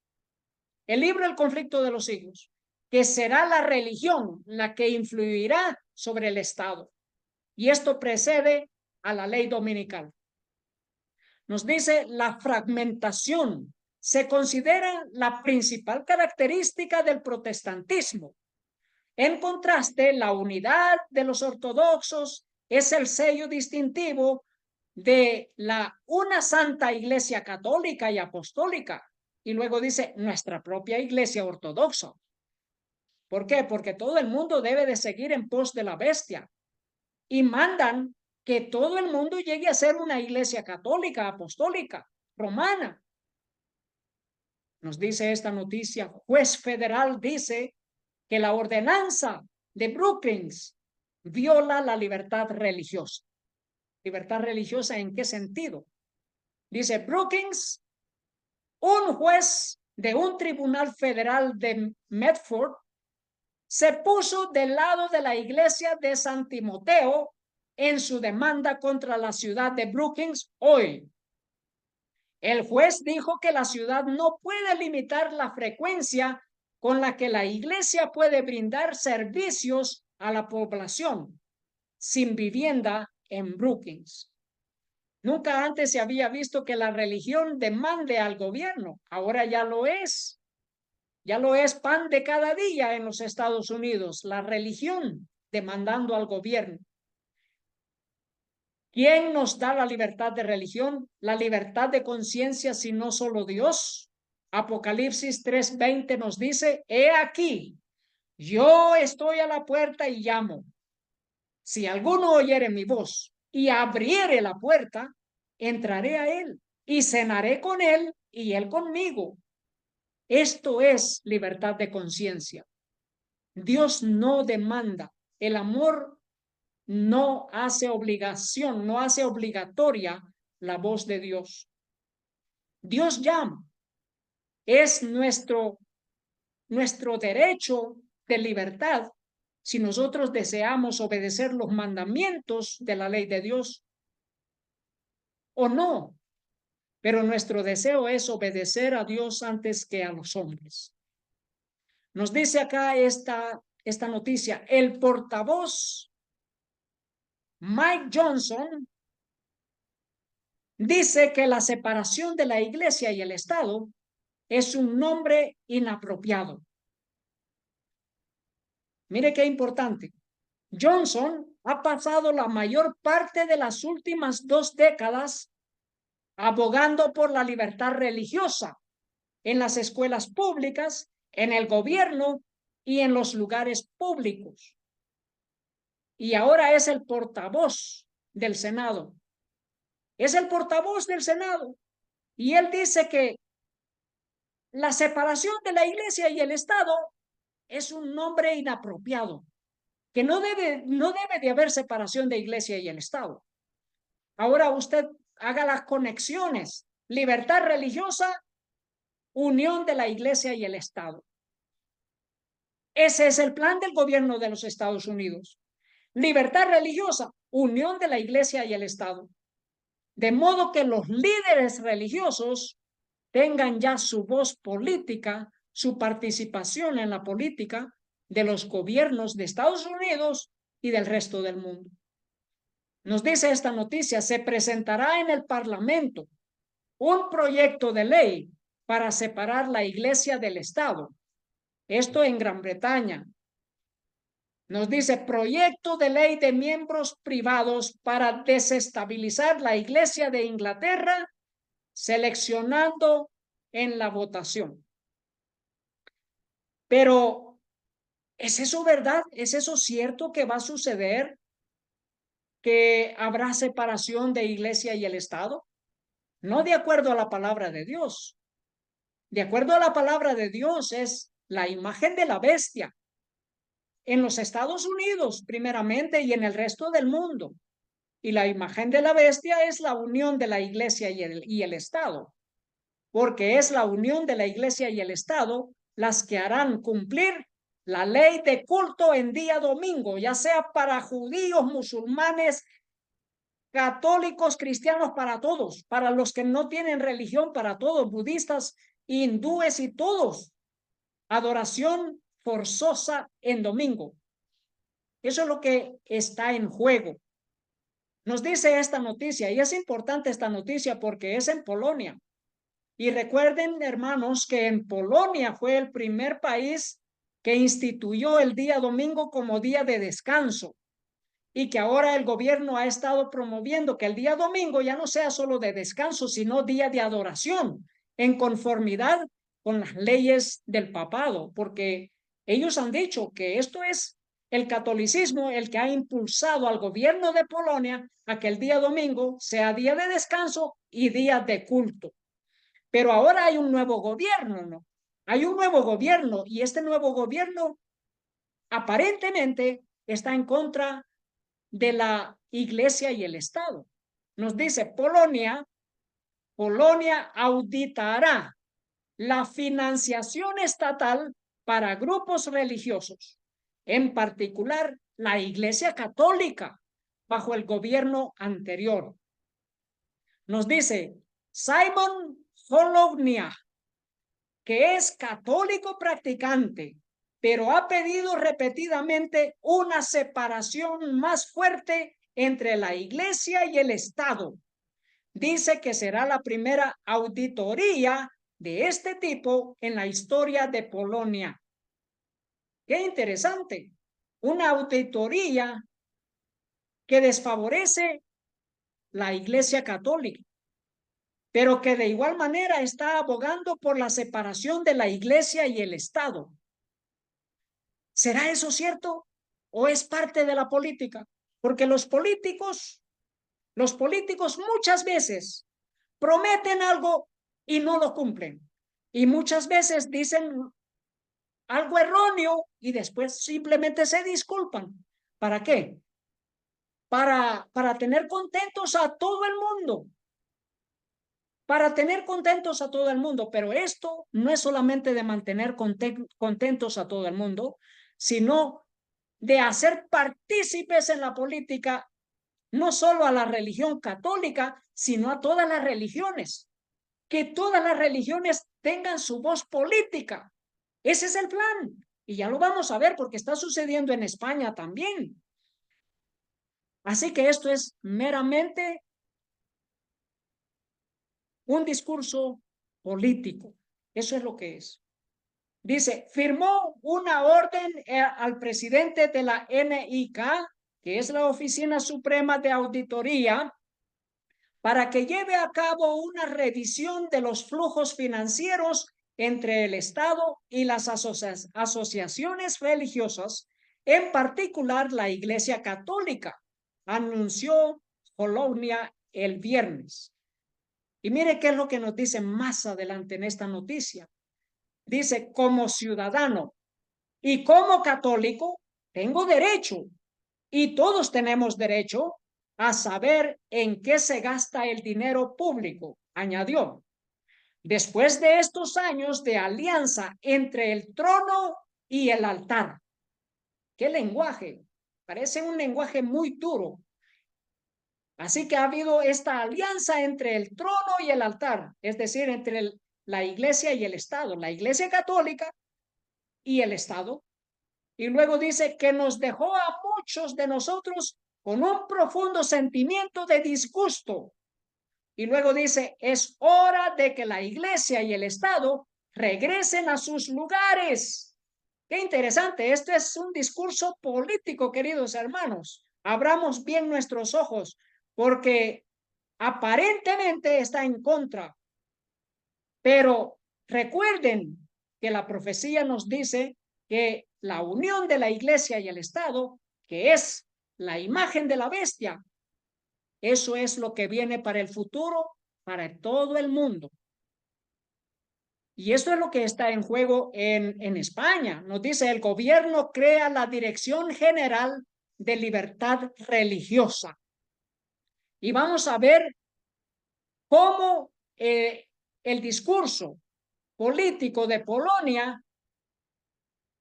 El libro El conflicto de los siglos. que será la religión la que influirá sobre el Estado. Y esto precede a la ley dominical. Nos dice la fragmentación se considera la principal característica del protestantismo. En contraste, la unidad de los ortodoxos es el sello distintivo de una santa iglesia católica y apostólica. Y luego dice nuestra propia iglesia ortodoxa. ¿Por qué? Porque todo el mundo debe de seguir en pos de la bestia. Y mandan que todo el mundo llegue a ser una iglesia católica, apostólica, romana. Nos dice esta noticia, juez federal dice que la ordenanza de Brookings viola la libertad religiosa. ¿Libertad religiosa en qué sentido? Dice Brookings, un juez de un tribunal federal de Medford se puso del lado de la iglesia de San Timoteo en su demanda contra la ciudad de Brookings hoy. El juez dijo que la ciudad no puede limitar la frecuencia con la que la iglesia puede brindar servicios a la población sin vivienda en Brookings. Nunca antes se había visto que la religión demande al gobierno. Ahora ya lo es. Ya lo es pan de cada día en los Estados Unidos, la religión demandando al gobierno. ¿Quién nos da la libertad de religión? La libertad de conciencia, si no solo Dios. Apocalipsis 3:20 nos dice, he aquí, yo estoy a la puerta y llamo. Si alguno oyere mi voz y abriere la puerta, entraré a él y cenaré con él y él conmigo. Esto es libertad de conciencia. Dios no demanda. El amor no hace obligación, no hace obligatoria la voz de Dios. Dios llama. Es nuestro derecho de libertad si nosotros deseamos obedecer los mandamientos de la ley de Dios o no. Pero nuestro deseo es obedecer a Dios antes que a los hombres. Nos dice acá esta noticia, el portavoz Mike Johnson dice que la separación de la iglesia y el Estado es un nombre inapropiado. Mire qué importante. Johnson ha pasado la mayor parte de las últimas 2 décadas abogando por la libertad religiosa en las escuelas públicas, en el gobierno y en los lugares públicos. Y ahora es el portavoz del Senado. Es el portavoz del Senado. Y él dice que la separación de la iglesia y el Estado es un nombre inapropiado, que no debe de haber separación de iglesia y el Estado. Ahora usted haga las conexiones. Libertad religiosa, unión de la iglesia y el Estado. Ese es el plan del gobierno de los Estados Unidos. Libertad religiosa, unión de la iglesia y el Estado. De modo que los líderes religiosos tengan ya su voz política, su participación en la política de los gobiernos de Estados Unidos y del resto del mundo. Nos dice esta noticia, se presentará en el Parlamento un proyecto de ley para separar la iglesia del Estado. Esto en Gran Bretaña. Nos dice proyecto de ley de miembros privados para desestabilizar la iglesia de Inglaterra, seleccionando en la votación. Pero, ¿es eso verdad? ¿Es eso cierto que va a suceder? ¿Que habrá separación de iglesia y el Estado? No de acuerdo a la palabra de Dios. De acuerdo a la palabra de Dios es la imagen de la bestia en los Estados Unidos primeramente y en el resto del mundo. Y la imagen de la bestia es la unión de la iglesia y el Estado, porque es la unión de la iglesia y el Estado las que harán cumplir la ley de culto en día domingo, ya sea para judíos, musulmanes, católicos, cristianos, para todos, para los que no tienen religión, para todos, budistas, hindúes y todos. Adoración forzosa en domingo. Eso es lo que está en juego. Nos dice esta noticia, y es importante esta noticia porque es en Polonia. Y recuerden, hermanos, que en Polonia fue el primer país que instituyó el día domingo como día de descanso, y que ahora el gobierno ha estado promoviendo que el día domingo ya no sea solo de descanso, sino día de adoración, en conformidad con las leyes del papado, porque ellos han dicho que esto es el catolicismo el que ha impulsado al gobierno de Polonia a que el día domingo sea día de descanso y día de culto. Pero ahora hay un nuevo gobierno, ¿no? Hay un nuevo gobierno, y este nuevo gobierno aparentemente está en contra de la Iglesia y el Estado. Nos dice Polonia auditará la financiación estatal para grupos religiosos, en particular la Iglesia Católica, bajo el gobierno anterior. Nos dice Simon Hołownia, que es católico practicante, pero ha pedido repetidamente una separación más fuerte entre la Iglesia y el Estado. Dice que será la primera auditoría de este tipo en la historia de Polonia. Qué interesante. Una auditoría que desfavorece la Iglesia Católica, pero que de igual manera está abogando por la separación de la Iglesia y el Estado. ¿Será eso cierto o es parte de la política? Porque los políticos muchas veces prometen algo y no lo cumplen. Y muchas veces dicen algo erróneo y después simplemente se disculpan. ¿Para qué? Para tener contentos a todo el mundo. Para tener contentos a todo el mundo. Pero esto no es solamente de mantener contentos a todo el mundo, sino de hacer partícipes en la política no solo a la religión católica, sino a todas las religiones. Que todas las religiones tengan su voz política. Ese es el plan. Y ya lo vamos a ver porque está sucediendo en España también. Así que esto es meramente un discurso político. Eso es lo que es. Dice, firmó una orden al presidente de la NIK, que es la Oficina Suprema de Auditoría, para que lleve a cabo una revisión de los flujos financieros entre el Estado y las asociaciones religiosas, en particular la Iglesia Católica, anunció Hołownia el viernes. Y mire qué es lo que nos dice más adelante en esta noticia. Dice, como ciudadano y como católico, tengo derecho, y todos tenemos derecho, a saber en qué se gasta el dinero público, añadió. Después de estos años de alianza entre el trono y el altar. ¿Qué lenguaje? Parece un lenguaje muy duro. Así que ha habido esta alianza entre el trono y el altar, es decir, entre la Iglesia y el Estado, la Iglesia Católica y el Estado. Y luego dice que nos dejó a muchos de nosotros con un profundo sentimiento de disgusto. Y luego dice, es hora de que la Iglesia y el Estado regresen a sus lugares. Qué interesante, este es un discurso político, queridos hermanos. Abramos bien nuestros ojos, porque aparentemente está en contra. Pero recuerden que la profecía nos dice que la unión de la Iglesia y el Estado, que es la imagen de la bestia, eso es lo que viene para el futuro, para todo el mundo. Y eso es lo que está en juego en España. Nos dice, el gobierno crea la Dirección General de Libertad Religiosa. Y vamos a ver cómo el discurso político de Polonia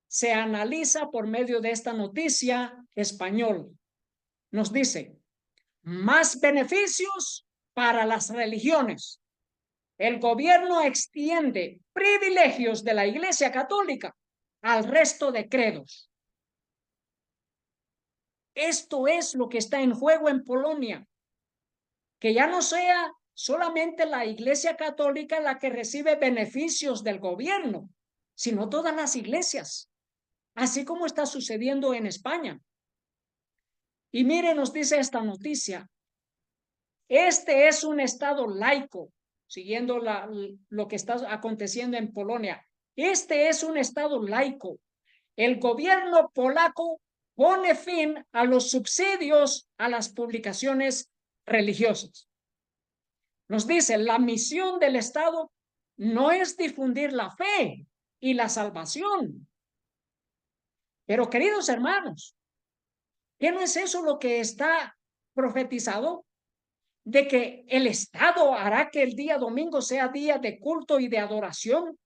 se analiza por medio de esta noticia español. Nos dice, más beneficios para las religiones. El gobierno extiende privilegios de la Iglesia Católica al resto de credos. Esto es lo que está en juego en Polonia, que ya no sea solamente la Iglesia Católica la que recibe beneficios del gobierno, sino todas las iglesias, así como está sucediendo en España. Y mire, nos dice esta noticia, este es un estado laico, siguiendo lo que está aconteciendo en Polonia. Este es un estado laico. El gobierno polaco pone fin a los subsidios a las publicaciones religiosas. Nos dice, la misión del Estado no es difundir la fe y la salvación. Pero queridos hermanos, ¿qué no es eso lo que está profetizado? De que el Estado hará que el día domingo sea día de culto y de adoración,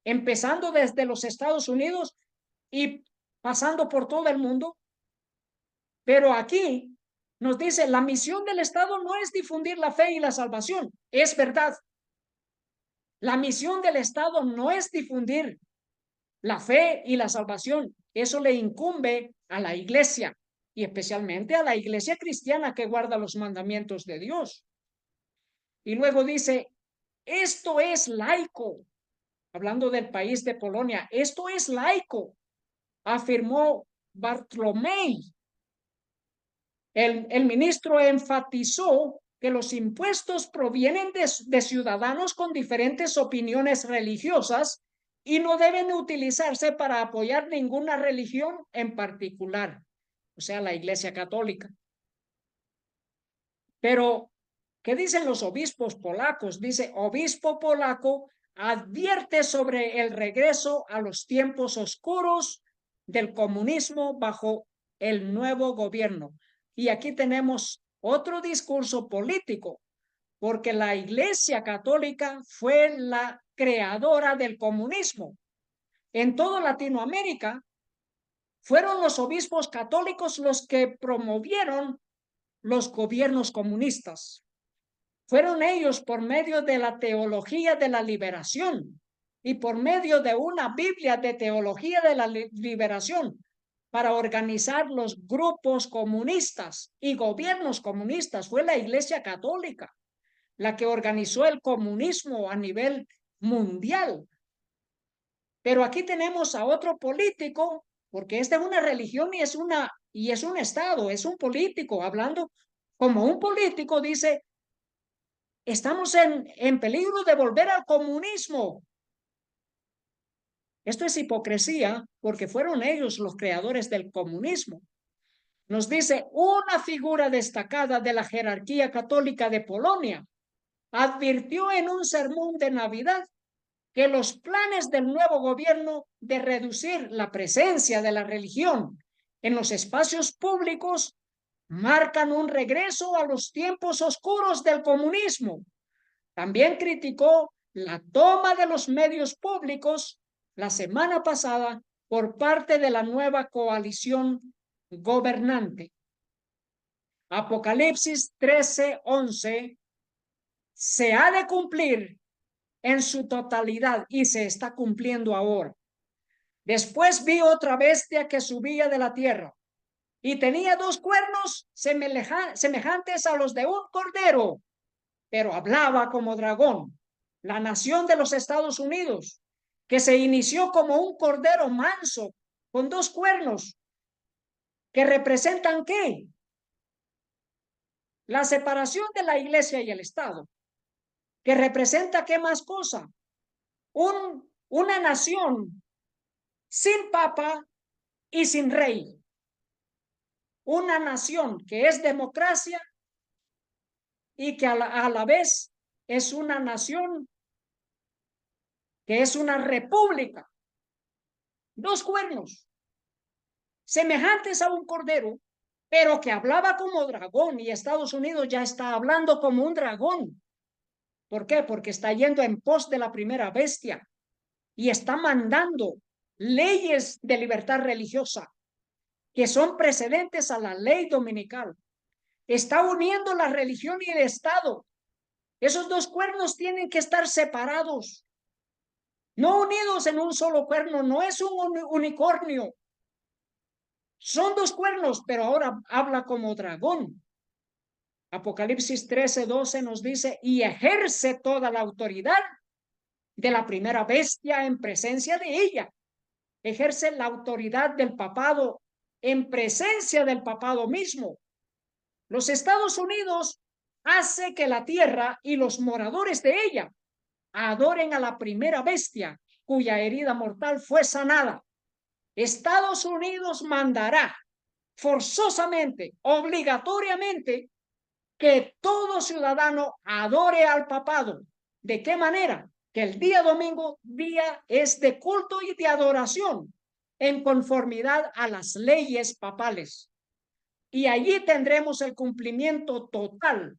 empezando desde los Estados Unidos y pasando por todo el mundo. Pero aquí nos dice, la misión del Estado no es difundir la fe y la salvación. Es verdad. La misión del Estado no es difundir la fe y la salvación. Eso le incumbe a la iglesia y especialmente a la iglesia cristiana que guarda los mandamientos de Dios. Y luego dice, esto es laico, hablando del país de Polonia, esto es laico, afirmó Bartlomiej. El ministro enfatizó que los impuestos provienen de ciudadanos con diferentes opiniones religiosas y no deben utilizarse para apoyar ninguna religión en particular, o sea, la Iglesia Católica. Pero, ¿qué dicen los obispos polacos? Dice, obispo polaco advierte sobre el regreso a los tiempos oscuros del comunismo bajo el nuevo gobierno. Y aquí tenemos otro discurso político, porque la Iglesia Católica fue la creadora del comunismo. En toda Latinoamérica fueron los obispos católicos los que promovieron los gobiernos comunistas. Fueron ellos por medio de la teología de la liberación y por medio de una Biblia de teología de la liberación para organizar los grupos comunistas y gobiernos comunistas. Fue la Iglesia Católica la que organizó el comunismo a nivel mundial. Pero aquí tenemos a otro político, porque esta es una religión y es un estado, es un político, hablando como un político, dice, estamos en peligro de volver al comunismo. Esto es hipocresía porque fueron ellos los creadores del comunismo. Nos dice una figura destacada de la jerarquía católica de Polonia advirtió en un sermón de Navidad que los planes del nuevo gobierno de reducir la presencia de la religión en los espacios públicos marcan un regreso a los tiempos oscuros del comunismo. También criticó la toma de los medios públicos la semana pasada por parte de la nueva coalición gobernante. Apocalipsis 13:11 se ha de cumplir en su totalidad y se está cumpliendo ahora. Después vi otra bestia que subía de la tierra y tenía dos cuernos semejantes a los de un cordero, pero hablaba como dragón. La nación de los Estados Unidos, que se inició como un cordero manso con dos cuernos, que representan ¿qué? La separación de la iglesia y el Estado, que representa ¿qué más cosa? Una nación sin papa y sin rey. Una nación que es democracia y que a la vez es una nación que es una república. Dos cuernos, semejantes a un cordero, pero que hablaba como dragón, y Estados Unidos ya está hablando como un dragón. ¿Por qué? Porque está yendo en pos de la primera bestia y está mandando leyes de libertad religiosa que son precedentes a la ley dominical. Está uniendo la religión y el Estado. Esos dos cuernos tienen que estar separados. No unidos en un solo cuerno, no es un unicornio. Son dos cuernos, pero ahora habla como dragón. Apocalipsis 13:12 nos dice, y ejerce toda la autoridad de la primera bestia en presencia de ella. Ejerce la autoridad del papado en presencia del papado mismo. Los Estados Unidos hace que la tierra y los moradores de ella adoren a la primera bestia cuya herida mortal fue sanada. Estados Unidos mandará forzosamente, obligatoriamente, que todo ciudadano adore al papado. ¿De qué manera? Que el día domingo, día es de culto y de adoración, en conformidad a las leyes papales. Y allí tendremos el cumplimiento total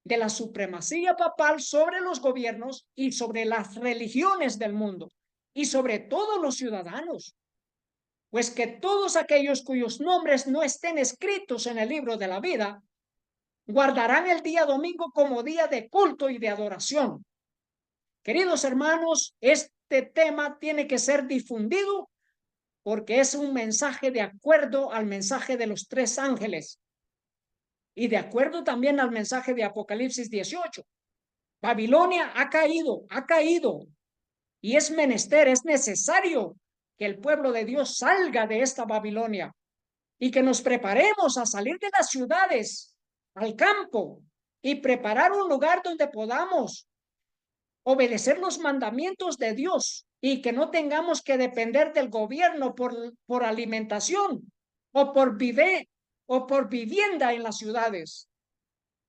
de la supremacía papal sobre los gobiernos y sobre las religiones del mundo y sobre todos los ciudadanos. Pues que todos aquellos cuyos nombres no estén escritos en el libro de la vida guardarán el día domingo como día de culto y de adoración. Queridos hermanos, este tema tiene que ser difundido porque es un mensaje de acuerdo al mensaje de los tres ángeles y de acuerdo también al mensaje de Apocalipsis 18. Babilonia ha caído y es menester, es necesario que el pueblo de Dios salga de esta Babilonia y que nos preparemos a salir de las ciudades al campo y preparar un lugar donde podamos obedecer los mandamientos de Dios y que no tengamos que depender del gobierno por alimentación o por vivienda en las ciudades.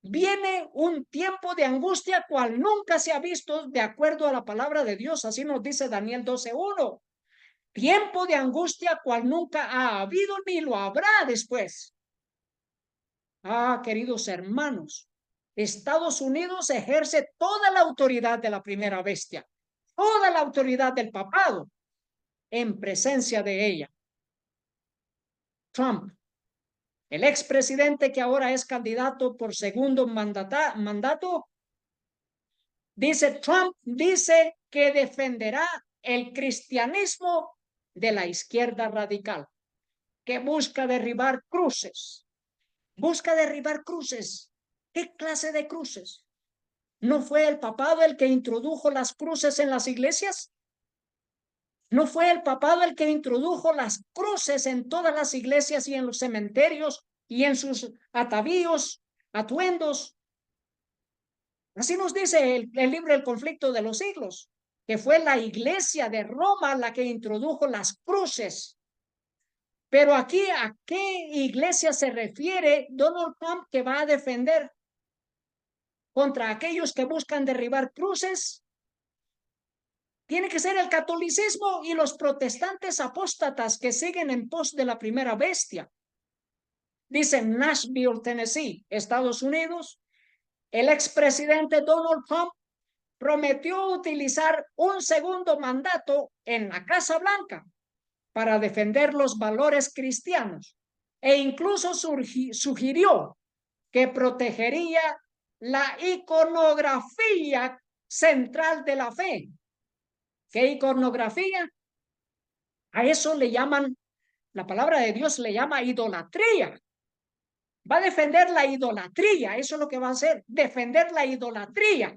Viene un tiempo de angustia cual nunca se ha visto de acuerdo a la palabra de Dios, así nos dice Daniel 12:1. Tiempo de angustia cual nunca ha habido ni lo habrá después. Queridos hermanos, Estados Unidos ejerce toda la autoridad de la primera bestia, toda la autoridad del papado en presencia de ella. Trump, el expresidente que ahora es candidato por segundo mandato, Trump dice que defenderá el cristianismo de la izquierda radical, que busca derribar cruces. Busca derribar cruces. ¿Qué clase de cruces? ¿No fue el papado el que introdujo las cruces en las iglesias? ¿No fue el papado el que introdujo las cruces en todas las iglesias y en los cementerios y en sus atavíos, atuendos? Así nos dice el libro El conflicto de los siglos, que fue la iglesia de Roma la que introdujo las cruces. Pero aquí, ¿a qué iglesia se refiere Donald Trump que va a defender contra aquellos que buscan derribar cruces? Tiene que ser el catolicismo y los protestantes apóstatas que siguen en pos de la primera bestia. Dice Nashville, Tennessee, Estados Unidos, el expresidente Donald Trump prometió utilizar un segundo mandato en la Casa Blanca para defender los valores cristianos e incluso sugirió que protegería la iconografía central de la fe. ¿Qué iconografía? A eso le llaman, la palabra de Dios le llama idolatría. Va a defender la idolatría, eso es lo que va a hacer, defender la idolatría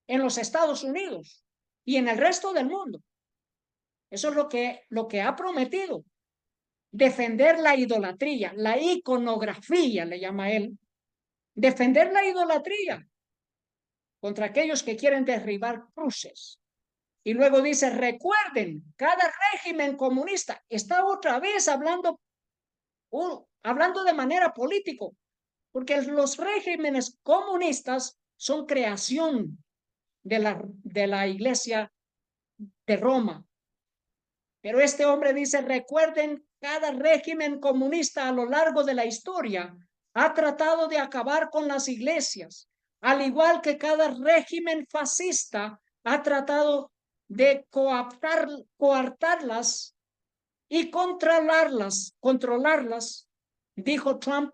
en los Estados Unidos y en el resto del mundo. Eso es lo que ha prometido, defender la idolatría, la iconografía, le llama él, defender la idolatría contra aquellos que quieren derribar cruces. Y luego dice, recuerden, cada régimen comunista está otra vez hablando de manera política, porque los regímenes comunistas son creación de la iglesia de Roma. Pero este hombre dice, recuerden, cada régimen comunista a lo largo de la historia ha tratado de acabar con las iglesias, al igual que cada régimen fascista ha tratado de coartarlas y controlarlas, dijo Trump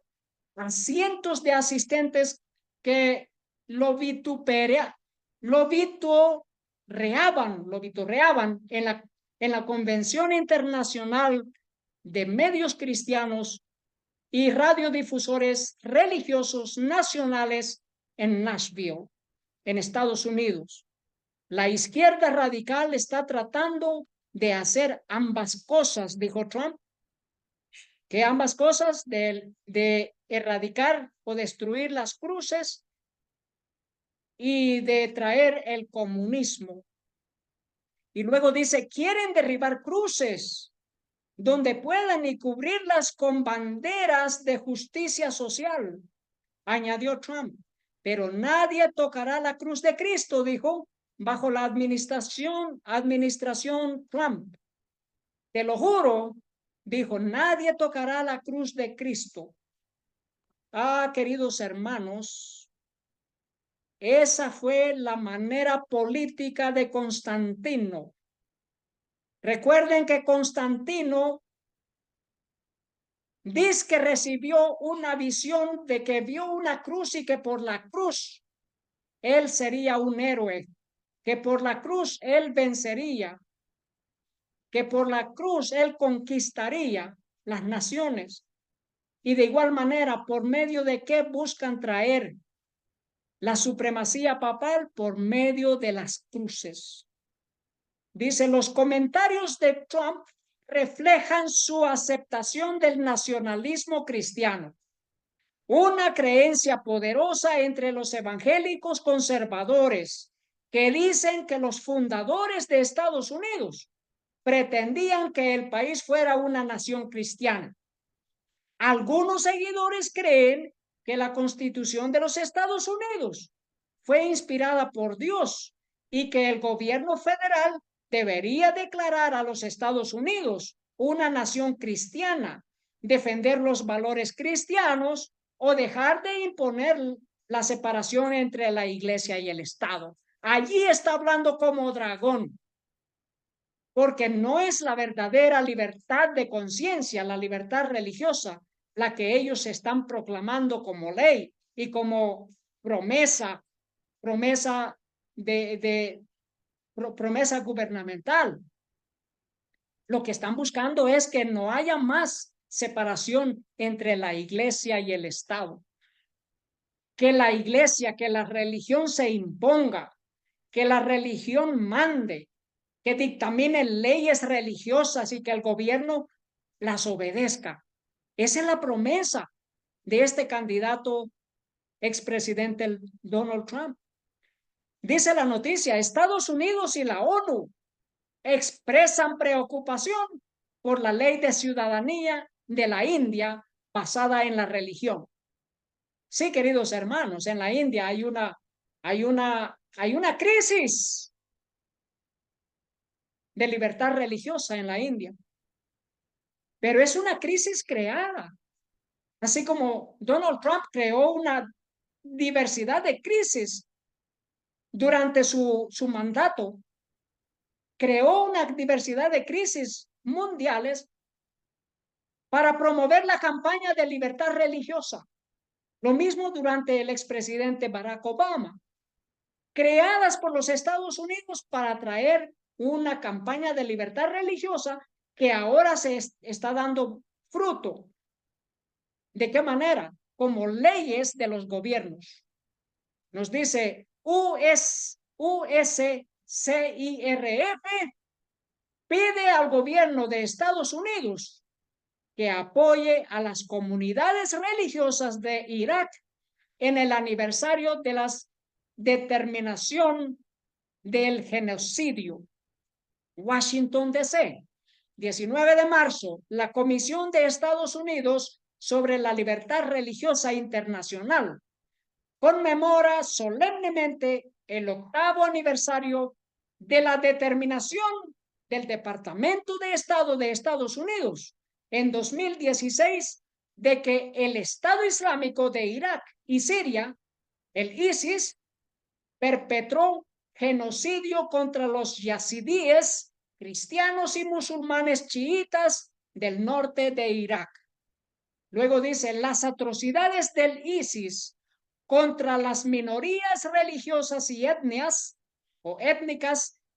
a cientos de asistentes que lo lo vitorreaban en la Convención Internacional de Medios Cristianos y Radiodifusores Religiosos Nacionales en Nashville, en Estados Unidos. La izquierda radical está tratando de hacer ambas cosas, dijo Trump. ¿Qué ambas cosas? De erradicar o destruir las cruces y de traer el comunismo. Y luego dice, quieren derribar cruces donde puedan y cubrirlas con banderas de justicia social, añadió Trump. Pero nadie tocará la cruz de Cristo, dijo, bajo la administración Trump. Te lo juro, dijo, nadie tocará la cruz de Cristo. Ah, queridos hermanos, esa fue la manera política de Constantino. Recuerden que Constantino dice que recibió una visión de que vio una cruz y que por la cruz él sería un héroe, que por la cruz él vencería, que por la cruz él conquistaría las naciones. Y de igual manera, ¿por medio de qué buscan traer la supremacía papal? Por medio de las cruces. Dice, los comentarios de Trump reflejan su aceptación del nacionalismo cristiano, una creencia poderosa entre los evangélicos conservadores que dicen que los fundadores de Estados Unidos pretendían que el país fuera una nación cristiana. Algunos seguidores creen que la Constitución de los Estados Unidos fue inspirada por Dios y que el gobierno federal debería declarar a los Estados Unidos una nación cristiana, defender los valores cristianos o dejar de imponer la separación entre la iglesia y el Estado. Allí está hablando como dragón, porque no es la verdadera libertad de conciencia, la libertad religiosa, la que ellos están proclamando como ley y como promesa promesa gubernamental. Lo que están buscando es que no haya más separación entre la iglesia y el Estado. Que la iglesia, que la religión se imponga, que la religión mande, que dictamine leyes religiosas y que el gobierno las obedezca. Esa es la promesa de este candidato expresidente Donald Trump. Dice la noticia, Estados Unidos y la ONU expresan preocupación por la ley de ciudadanía de la India basada en la religión. Sí, queridos hermanos, en la India hay una crisis de libertad religiosa en la India, pero es una crisis creada, así como Donald Trump creó una diversidad de crisis durante su mandato, creó una diversidad de crisis mundiales para promover la campaña de libertad religiosa. Lo mismo durante el expresidente Barack Obama, creadas por los Estados Unidos para traer una campaña de libertad religiosa que ahora se está dando fruto. ¿De qué manera? Como leyes de los gobiernos. Nos dice USCIRF pide al gobierno de Estados Unidos que apoye a las comunidades religiosas de Irak en el aniversario de la determinación del genocidio. Washington, D.C. 19 de marzo, la Comisión de Estados Unidos sobre la Libertad Religiosa Internacional conmemora solemnemente el 8º aniversario de la determinación del Departamento de Estado de Estados Unidos en 2016 de que el Estado Islámico de Irak y Siria, el ISIS, perpetró genocidio contra los yazidíes, cristianos y musulmanes chiitas del norte de Irak. Luego dice, las atrocidades del ISIS contra las minorías religiosas y étnicas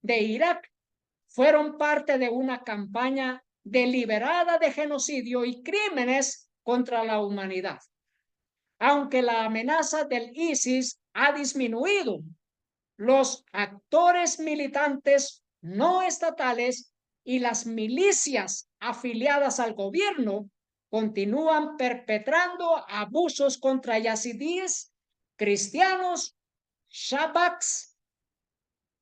de Irak fueron parte de una campaña deliberada de genocidio y crímenes contra la humanidad. Aunque la amenaza del ISIS ha disminuido, los actores militantes no estatales y las milicias afiliadas al gobierno continúan perpetrando abusos contra yazidíes, cristianos, shabaks,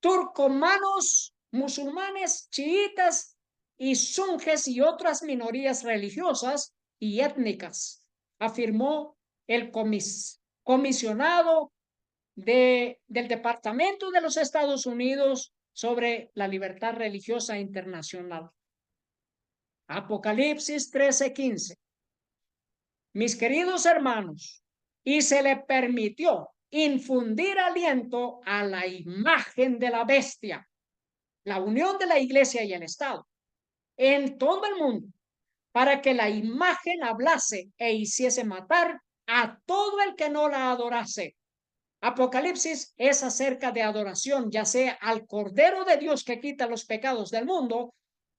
turcomanos, musulmanes, chiitas y sunjes y otras minorías religiosas y étnicas, afirmó el comisionado del Departamento de los Estados Unidos sobre la libertad religiosa internacional. Apocalipsis 13:15. Mis queridos hermanos, y se le permitió infundir aliento a la imagen de la bestia, la unión de la iglesia y el Estado, en todo el mundo, para que la imagen hablase e hiciese matar a todo el que no la adorase. Apocalipsis es acerca de adoración, ya sea al Cordero de Dios que quita los pecados del mundo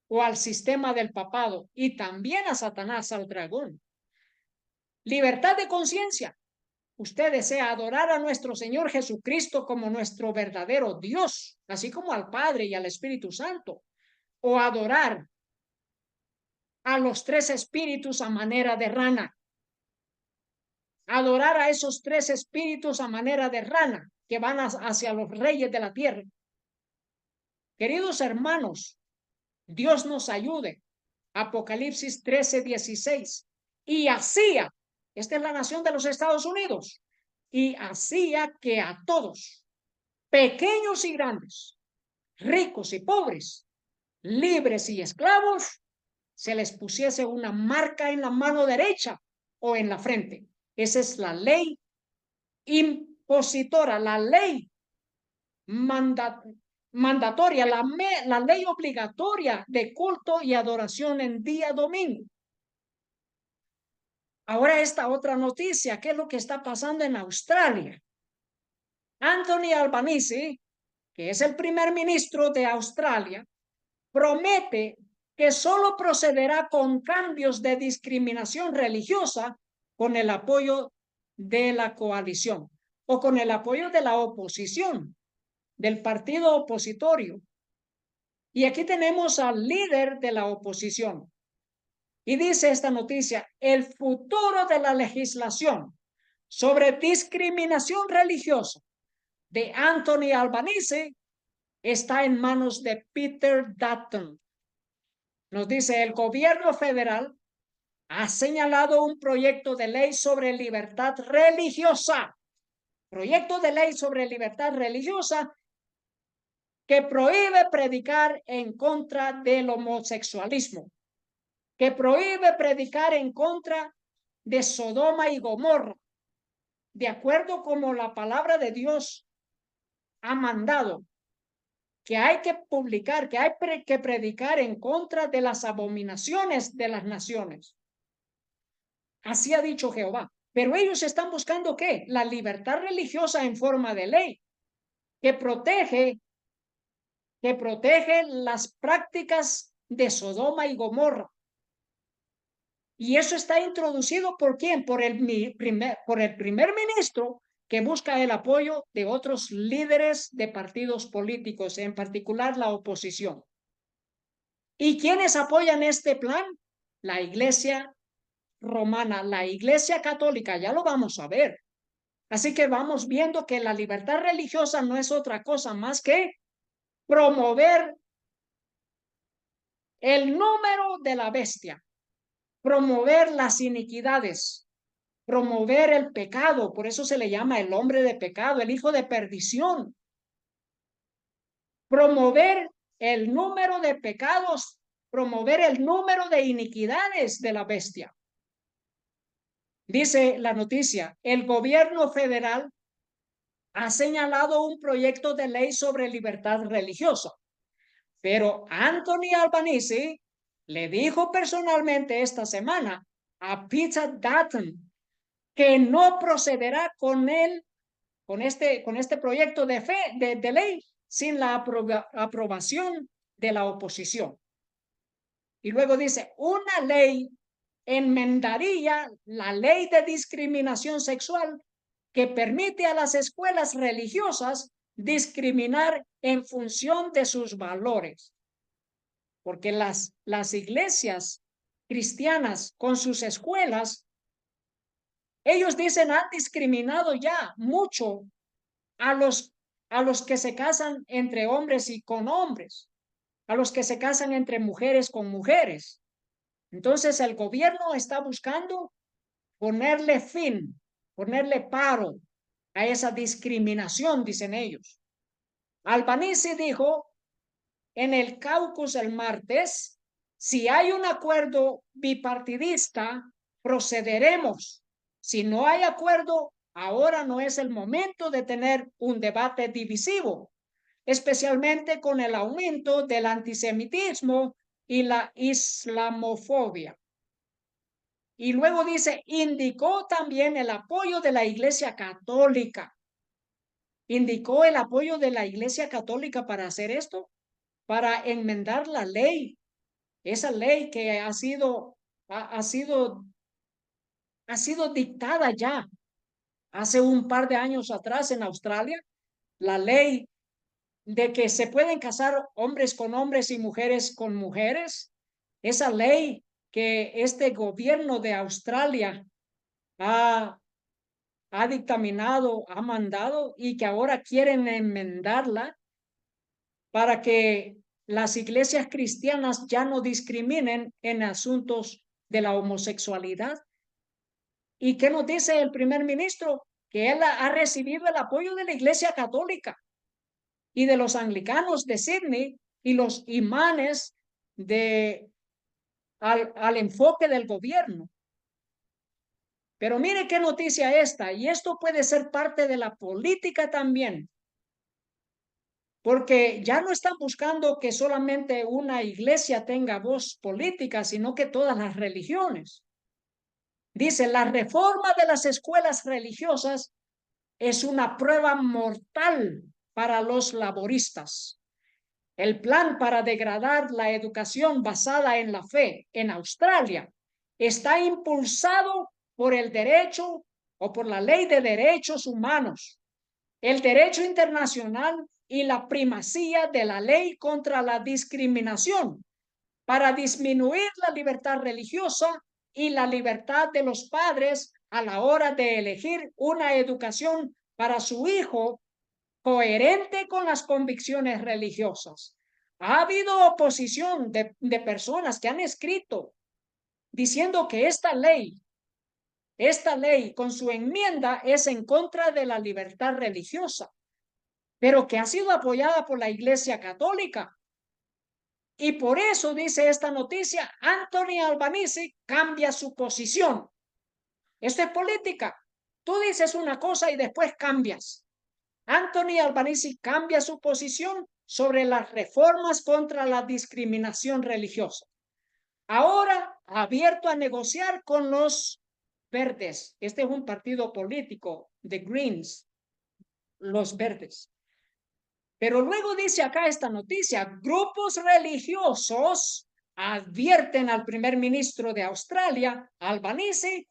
o al sistema del papado y también a Satanás, al dragón. Libertad de conciencia. Usted desea adorar a nuestro Señor Jesucristo como nuestro verdadero Dios, así como al Padre y al Espíritu Santo, o adorar a los tres espíritus a manera de rana. Adorar a esos tres espíritus a manera de rana que van hacia los reyes de la tierra. Queridos hermanos, Dios nos ayude. Apocalipsis 13:16. Y hacía, esta es la nación de los Estados Unidos, y hacía que a todos, pequeños y grandes, ricos y pobres, libres y esclavos, se les pusiese una marca en la mano derecha o en la frente. Esa es la ley impositora, la ley mandatoria, la ley obligatoria de culto y adoración en día domingo. Ahora esta otra noticia, ¿qué es lo que está pasando en Australia? Anthony Albanese, que es el primer ministro de Australia, promete que solo procederá con cambios de discriminación religiosa con el apoyo de la coalición o con el apoyo de la oposición, del partido opositorio. Y aquí tenemos al líder de la oposición. Y dice esta noticia, el futuro de la legislación sobre discriminación religiosa de Anthony Albanese está en manos de Peter Dutton. Nos dice, el gobierno federal ha señalado un proyecto de ley sobre libertad religiosa. Proyecto de ley sobre libertad religiosa que prohíbe predicar en contra del homosexualismo, que prohíbe predicar en contra de Sodoma y Gomorra, de acuerdo como la palabra de Dios ha mandado, que hay que publicar, que hay que predicar en contra de las abominaciones de las naciones. Así ha dicho Jehová. Pero ellos están buscando ¿qué? La libertad religiosa en forma de ley, que protege las prácticas de Sodoma y Gomorra. Y eso está introducido ¿por quién? Por el primer ministro que busca el apoyo de otros líderes de partidos políticos, en particular la oposición. ¿Y quiénes apoyan este plan? La Iglesia romana, la Iglesia católica, ya lo vamos a ver. Así que vamos viendo que la libertad religiosa no es otra cosa más que promover el número de la bestia, promover las iniquidades, promover el pecado, por eso se le llama el hombre de pecado, el hijo de perdición. Promover el número de pecados, promover el número de iniquidades de la bestia. Dice la noticia, el gobierno federal ha señalado un proyecto de ley sobre libertad religiosa, pero Anthony Albanese le dijo personalmente esta semana a Peter Dutton que no procederá con este proyecto de ley sin la aprobación de la oposición. Y luego dice, una ley enmendaría la ley de discriminación sexual que permite a las escuelas religiosas discriminar en función de sus valores. Porque las iglesias cristianas con sus escuelas, ellos dicen han discriminado ya mucho a los que se casan entre hombres y con hombres, a los que se casan entre mujeres con mujeres. Entonces el gobierno está buscando ponerle fin, ponerle paro a esa discriminación, dicen ellos. Albanese dijo en el caucus el martes, si hay un acuerdo bipartidista, procederemos. Si no hay acuerdo, ahora no es el momento de tener un debate divisivo, especialmente con el aumento del antisemitismo y la islamofobia. Y luego dice, indicó también el apoyo de la Iglesia Católica. Indicó el apoyo de la Iglesia Católica para hacer esto, para enmendar la ley. Esa ley que ha sido dictada ya hace un par de años atrás en Australia, la ley de que se pueden casar hombres con hombres y mujeres con mujeres. Esa ley que este gobierno de Australia ha dictaminado, ha mandado y que ahora quieren enmendarla para que las iglesias cristianas ya no discriminen en asuntos de la homosexualidad. ¿Y qué nos dice el primer ministro? Que él ha recibido el apoyo de la Iglesia Católica y de los anglicanos de Sydney y los imanes al enfoque del gobierno. Pero mire qué noticia esta, y esto puede ser parte de la política también, porque ya no están buscando que solamente una iglesia tenga voz política, sino que todas las religiones. Dice, la reforma de las escuelas religiosas es una prueba mortal para los laboristas. El plan para degradar la educación basada en la fe en Australia está impulsado por el derecho o por la ley de derechos humanos, el derecho internacional y la primacía de la ley contra la discriminación para disminuir la libertad religiosa y la libertad de los padres a la hora de elegir una educación para su hijo coherente con las convicciones religiosas. Ha habido oposición de personas que han escrito diciendo que esta ley con su enmienda es en contra de la libertad religiosa, pero que ha sido apoyada por la Iglesia Católica. Y por eso dice esta noticia, Anthony Albanese cambia su posición. Esto es política. Tú dices una cosa y después cambias. Anthony Albanese cambia su posición sobre las reformas contra la discriminación religiosa. Ahora abierto a negociar con los verdes. Este es un partido político de Greens, los verdes. Pero luego dice acá esta noticia, grupos religiosos advierten al primer ministro de Australia, Albanese,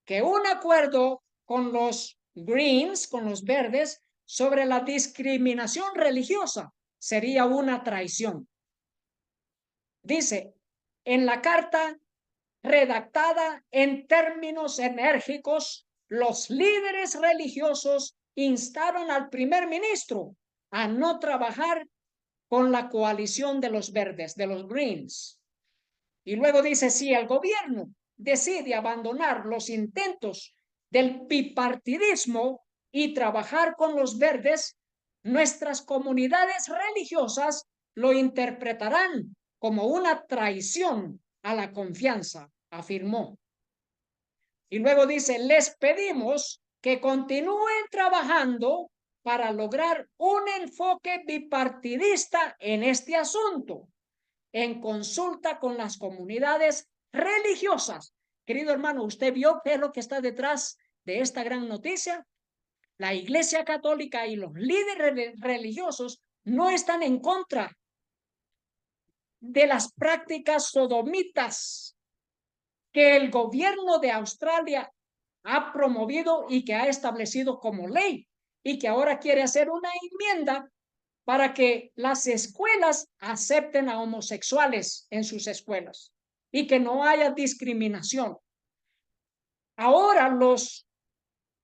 que un acuerdo con los Greens, con los verdes, sobre la discriminación religiosa sería una traición. Dice, en la carta redactada en términos enérgicos, los líderes religiosos instaron al primer ministro a no trabajar con la coalición de los verdes, de los Greens. Y luego dice, si el gobierno decide abandonar los intentos del bipartidismo y trabajar con los verdes, nuestras comunidades religiosas lo interpretarán como una traición a la confianza, afirmó. Y luego dice, les pedimos que continúen trabajando para lograr un enfoque bipartidista en este asunto, en consulta con las comunidades religiosas. Querido hermano, ¿usted vio qué es lo que está detrás de esta gran noticia? La Iglesia Católica y los líderes religiosos no están en contra de las prácticas sodomitas que el gobierno de Australia ha promovido y que ha establecido como ley, y que ahora quiere hacer una enmienda para que las escuelas acepten a homosexuales en sus escuelas y que no haya discriminación. Ahora los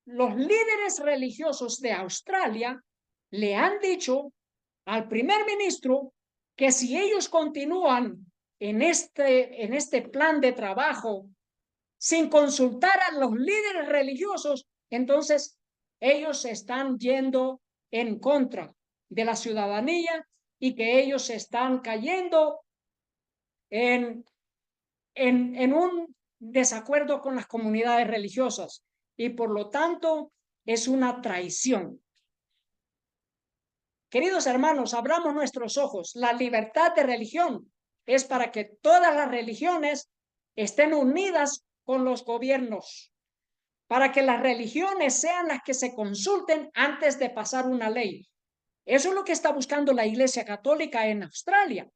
líderes religiosos de Australia le han dicho al primer ministro que si ellos continúan en este plan de trabajo sin consultar a los líderes religiosos, entonces ellos están yendo en contra de la ciudadanía y que ellos están cayendo en un desacuerdo con las comunidades religiosas y por lo tanto es una traición. Queridos hermanos, abramos nuestros ojos. La libertad de religión es para que todas las religiones estén unidas con los gobiernos, para que las religiones sean las que se consulten antes de pasar una ley. Eso es lo que está buscando la Iglesia Católica en Australia,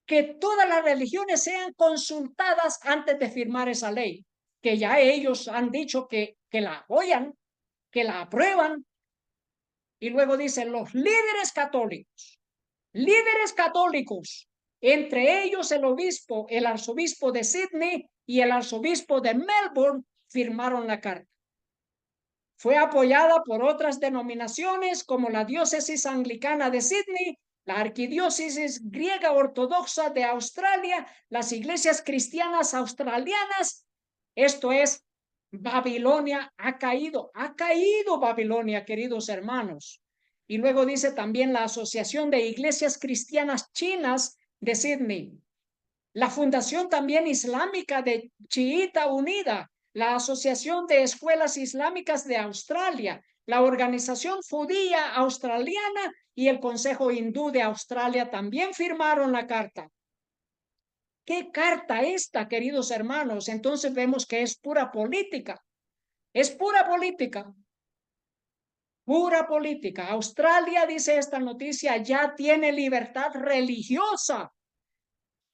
que todas las religiones sean consultadas antes de firmar esa ley, que ya ellos han dicho que la apoyan, que la aprueban. Y luego dicen los líderes católicos, entre ellos el arzobispo de Sydney y el arzobispo de Melbourne, firmaron la carta. Fue apoyada por otras denominaciones como la diócesis anglicana de Sydney, la arquidiócesis griega ortodoxa de Australia, las iglesias cristianas australianas. Esto es, Babilonia ha caído Babilonia, queridos hermanos. Y luego dice también la Asociación de Iglesias Cristianas Chinas de Sydney, la Fundación también Islámica de Chiita Unida, la Asociación de Escuelas Islámicas de Australia, la Organización Judía Australiana y el Consejo Hindú de Australia también firmaron la carta. ¿Qué carta esta, queridos hermanos? Entonces vemos que es pura política. Es pura política. Pura política. Australia, dice esta noticia, ya tiene libertad religiosa.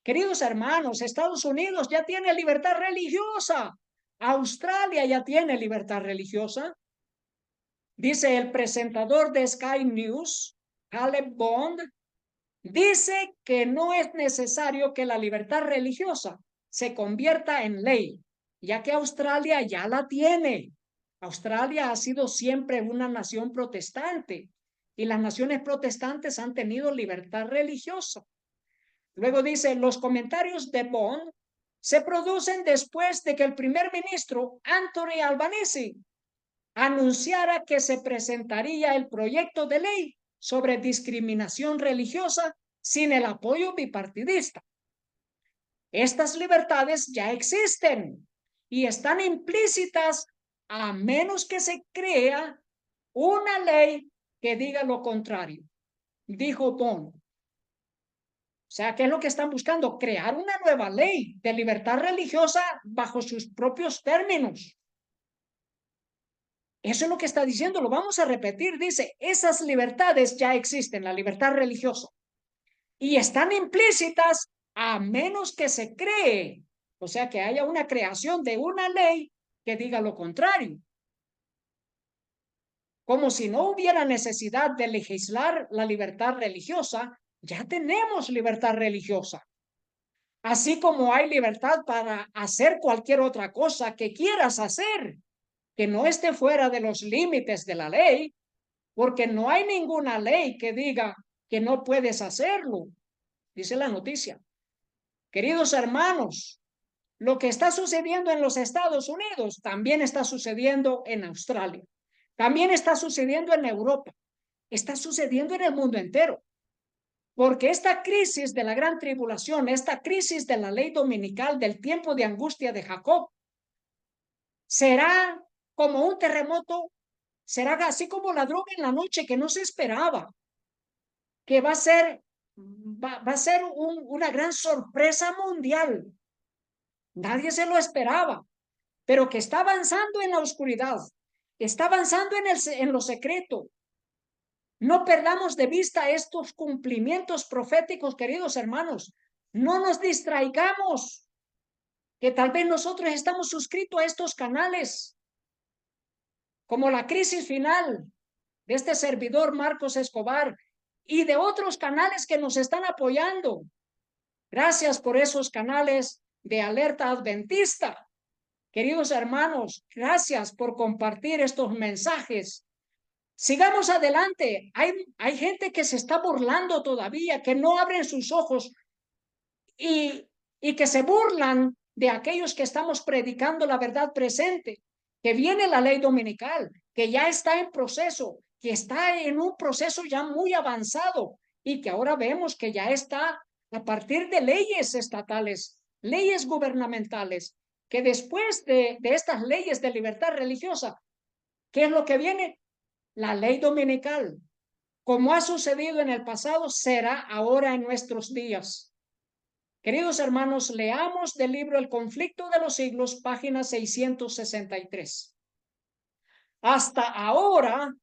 Queridos hermanos, Estados Unidos ya tiene libertad religiosa. Australia ya tiene libertad religiosa. Dice el presentador de Sky News, Caleb Bond, dice que no es necesario que la libertad religiosa se convierta en ley, ya que Australia ya la tiene. Australia ha sido siempre una nación protestante y las naciones protestantes han tenido libertad religiosa. Luego dice, los comentarios de Bond se producen después de que el primer ministro Anthony Albanese anunciara que se presentaría el proyecto de ley sobre discriminación religiosa sin el apoyo bipartidista. Estas libertades ya existen y están implícitas a menos que se crea una ley que diga lo contrario, dijo Bond. O sea, ¿qué es lo que están buscando? Crear una nueva ley de libertad religiosa bajo sus propios términos. Eso es lo que está diciendo, lo vamos a repetir. Dice, esas libertades ya existen, la libertad religiosa, y están implícitas a menos que se cree, o sea, que haya una creación de una ley que diga lo contrario. Como si no hubiera necesidad de legislar la libertad religiosa, ya tenemos libertad religiosa. Así como hay libertad para hacer cualquier otra cosa que quieras hacer, que no esté fuera de los límites de la ley, porque no hay ninguna ley que diga que no puedes hacerlo, dice la noticia. Queridos hermanos, lo que está sucediendo en los Estados Unidos también está sucediendo en Australia, también está sucediendo en Europa, está sucediendo en el mundo entero. Porque esta crisis de la gran tribulación, esta crisis de la ley dominical del tiempo de angustia de Jacob, será como un terremoto, será así como la droga en la noche que no se esperaba, que va a ser una gran sorpresa mundial. Nadie se lo esperaba, pero que está avanzando en la oscuridad, está avanzando en lo secreto. No perdamos de vista estos cumplimientos proféticos, queridos hermanos. No nos distraigamos, que tal vez nosotros estamos suscritos a estos canales, como la crisis final de este servidor Marcos Escobar y de otros canales que nos están apoyando. Gracias por esos canales de Alerta Adventista. Queridos hermanos, gracias por compartir estos mensajes. Sigamos adelante. Hay gente que se está burlando todavía, que no abren sus ojos y que se burlan de aquellos que estamos predicando la verdad presente, que viene la ley dominical, que ya está en proceso, que está en un proceso ya muy avanzado y que ahora vemos que ya está a partir de leyes estatales, leyes gubernamentales, que después de estas leyes de libertad religiosa, ¿qué es lo que viene? La ley dominical. Como ha sucedido en el pasado, será ahora en nuestros días. Queridos hermanos, leamos del libro El conflicto de los siglos, página 663. Hasta ahora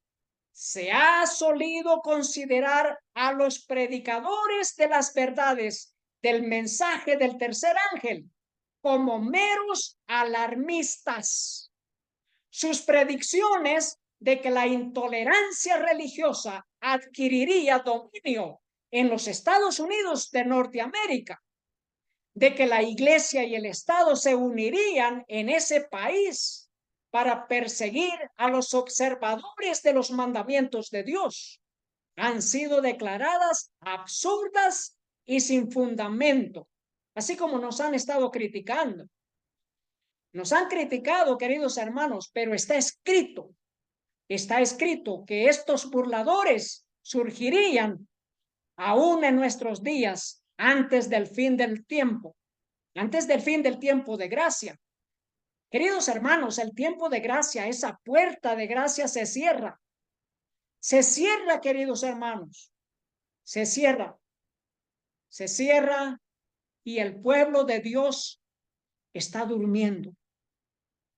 se ha solido considerar a los predicadores de las verdades del mensaje del tercer ángel como meros alarmistas. Sus predicciones de que la intolerancia religiosa adquiriría dominio en los Estados Unidos de Norteamérica, de que la iglesia y el Estado se unirían en ese país para perseguir a los observadores de los mandamientos de Dios, han sido declaradas absurdas y sin fundamento, así como nos han estado criticando. Nos han criticado, queridos hermanos, pero está escrito que estos burladores surgirían aún en nuestros días antes del fin del tiempo de gracia. Queridos hermanos, el tiempo de gracia, esa puerta de gracia se cierra. Se cierra, queridos hermanos. Se cierra. Se cierra y el pueblo de Dios está durmiendo.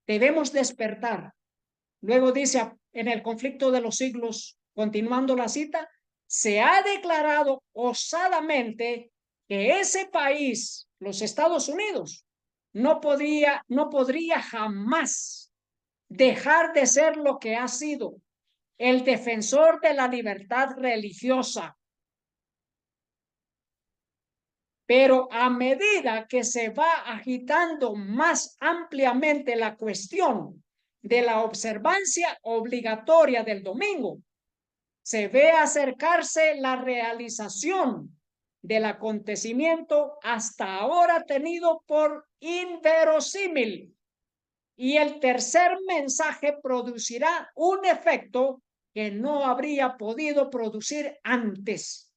Debemos despertar. Luego dice en el conflicto de los siglos, continuando la cita, se ha declarado osadamente que ese país, los Estados Unidos, no podría jamás dejar de ser lo que ha sido, el defensor de la libertad religiosa. Pero a medida que se va agitando más ampliamente la cuestión de la observancia obligatoria del domingo, se ve acercarse la realización del acontecimiento hasta ahora tenido por inverosímil, y el tercer mensaje producirá un efecto que no habría podido producir antes.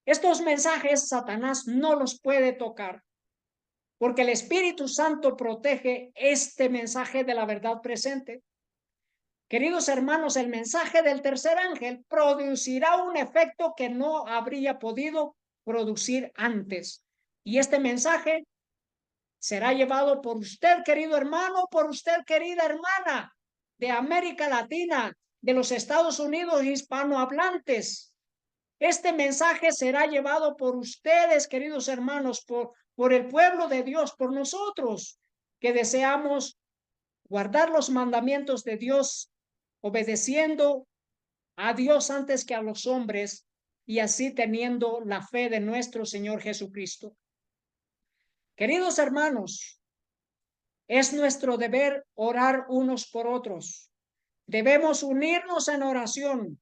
Estos mensajes Satanás no los puede tocar, porque el Espíritu Santo protege este mensaje de la verdad presente. Queridos hermanos, el mensaje del tercer ángel producirá un efecto que no habría podido producir antes. Y este mensaje será llevado por usted, querido hermano, por usted, querida hermana, de América Latina, de los Estados Unidos hispanohablantes. Este mensaje será llevado por ustedes, queridos hermanos, por el pueblo de Dios, por nosotros, que deseamos guardar los mandamientos de Dios, obedeciendo a Dios antes que a los hombres y así teniendo la fe de nuestro Señor Jesucristo. Queridos hermanos, es nuestro deber orar unos por otros. Debemos unirnos en oración,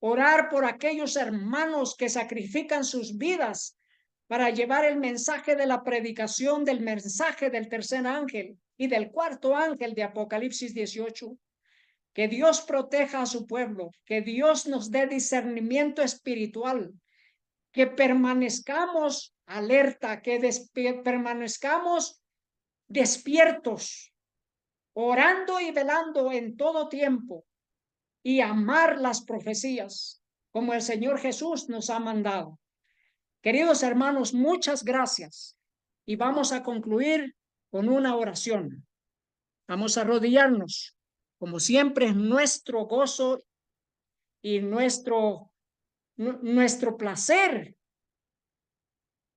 orar por aquellos hermanos que sacrifican sus vidas para llevar el mensaje de la predicación del mensaje del tercer ángel y del cuarto ángel de Apocalipsis 18. Que Dios proteja a su pueblo, que Dios nos dé discernimiento espiritual, que permanezcamos alerta, que permanezcamos despiertos, orando y velando en todo tiempo y amar las profecías como el Señor Jesús nos ha mandado. Queridos hermanos, muchas gracias y vamos a concluir con una oración. Vamos a arrodillarnos. Como siempre es nuestro gozo y nuestro placer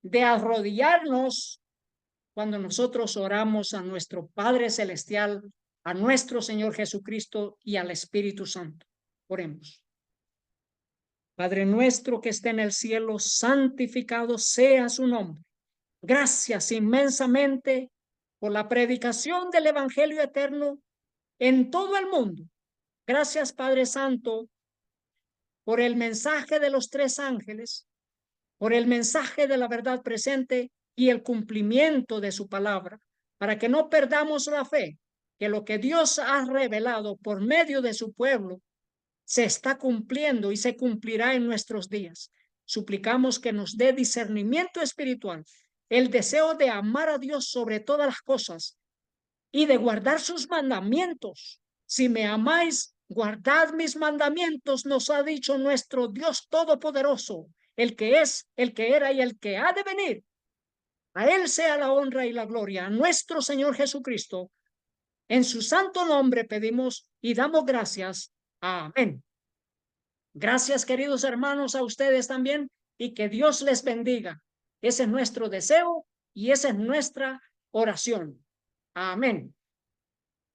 de arrodillarnos cuando nosotros oramos a nuestro Padre Celestial, a nuestro Señor Jesucristo y al Espíritu Santo. Oremos. Padre nuestro que está en el cielo, santificado sea su nombre. Gracias inmensamente por la predicación del Evangelio eterno en todo el mundo. Gracias, Padre Santo, por el mensaje de los 3 ángeles, por el mensaje de la verdad presente y el cumplimiento de su palabra, para que no perdamos la fe, que lo que Dios ha revelado por medio de su pueblo se está cumpliendo y se cumplirá en nuestros días. Suplicamos que nos dé discernimiento espiritual, el deseo de amar a Dios sobre todas las cosas y de guardar sus mandamientos. Si me amáis, guardad mis mandamientos, nos ha dicho nuestro Dios Todopoderoso, el que es, el que era y el que ha de venir. A Él sea la honra y la gloria, a nuestro Señor Jesucristo. En su santo nombre pedimos y damos gracias. Amén. Gracias, queridos hermanos, a ustedes también, y que Dios les bendiga. Ese es nuestro deseo y esa es nuestra oración. Amén.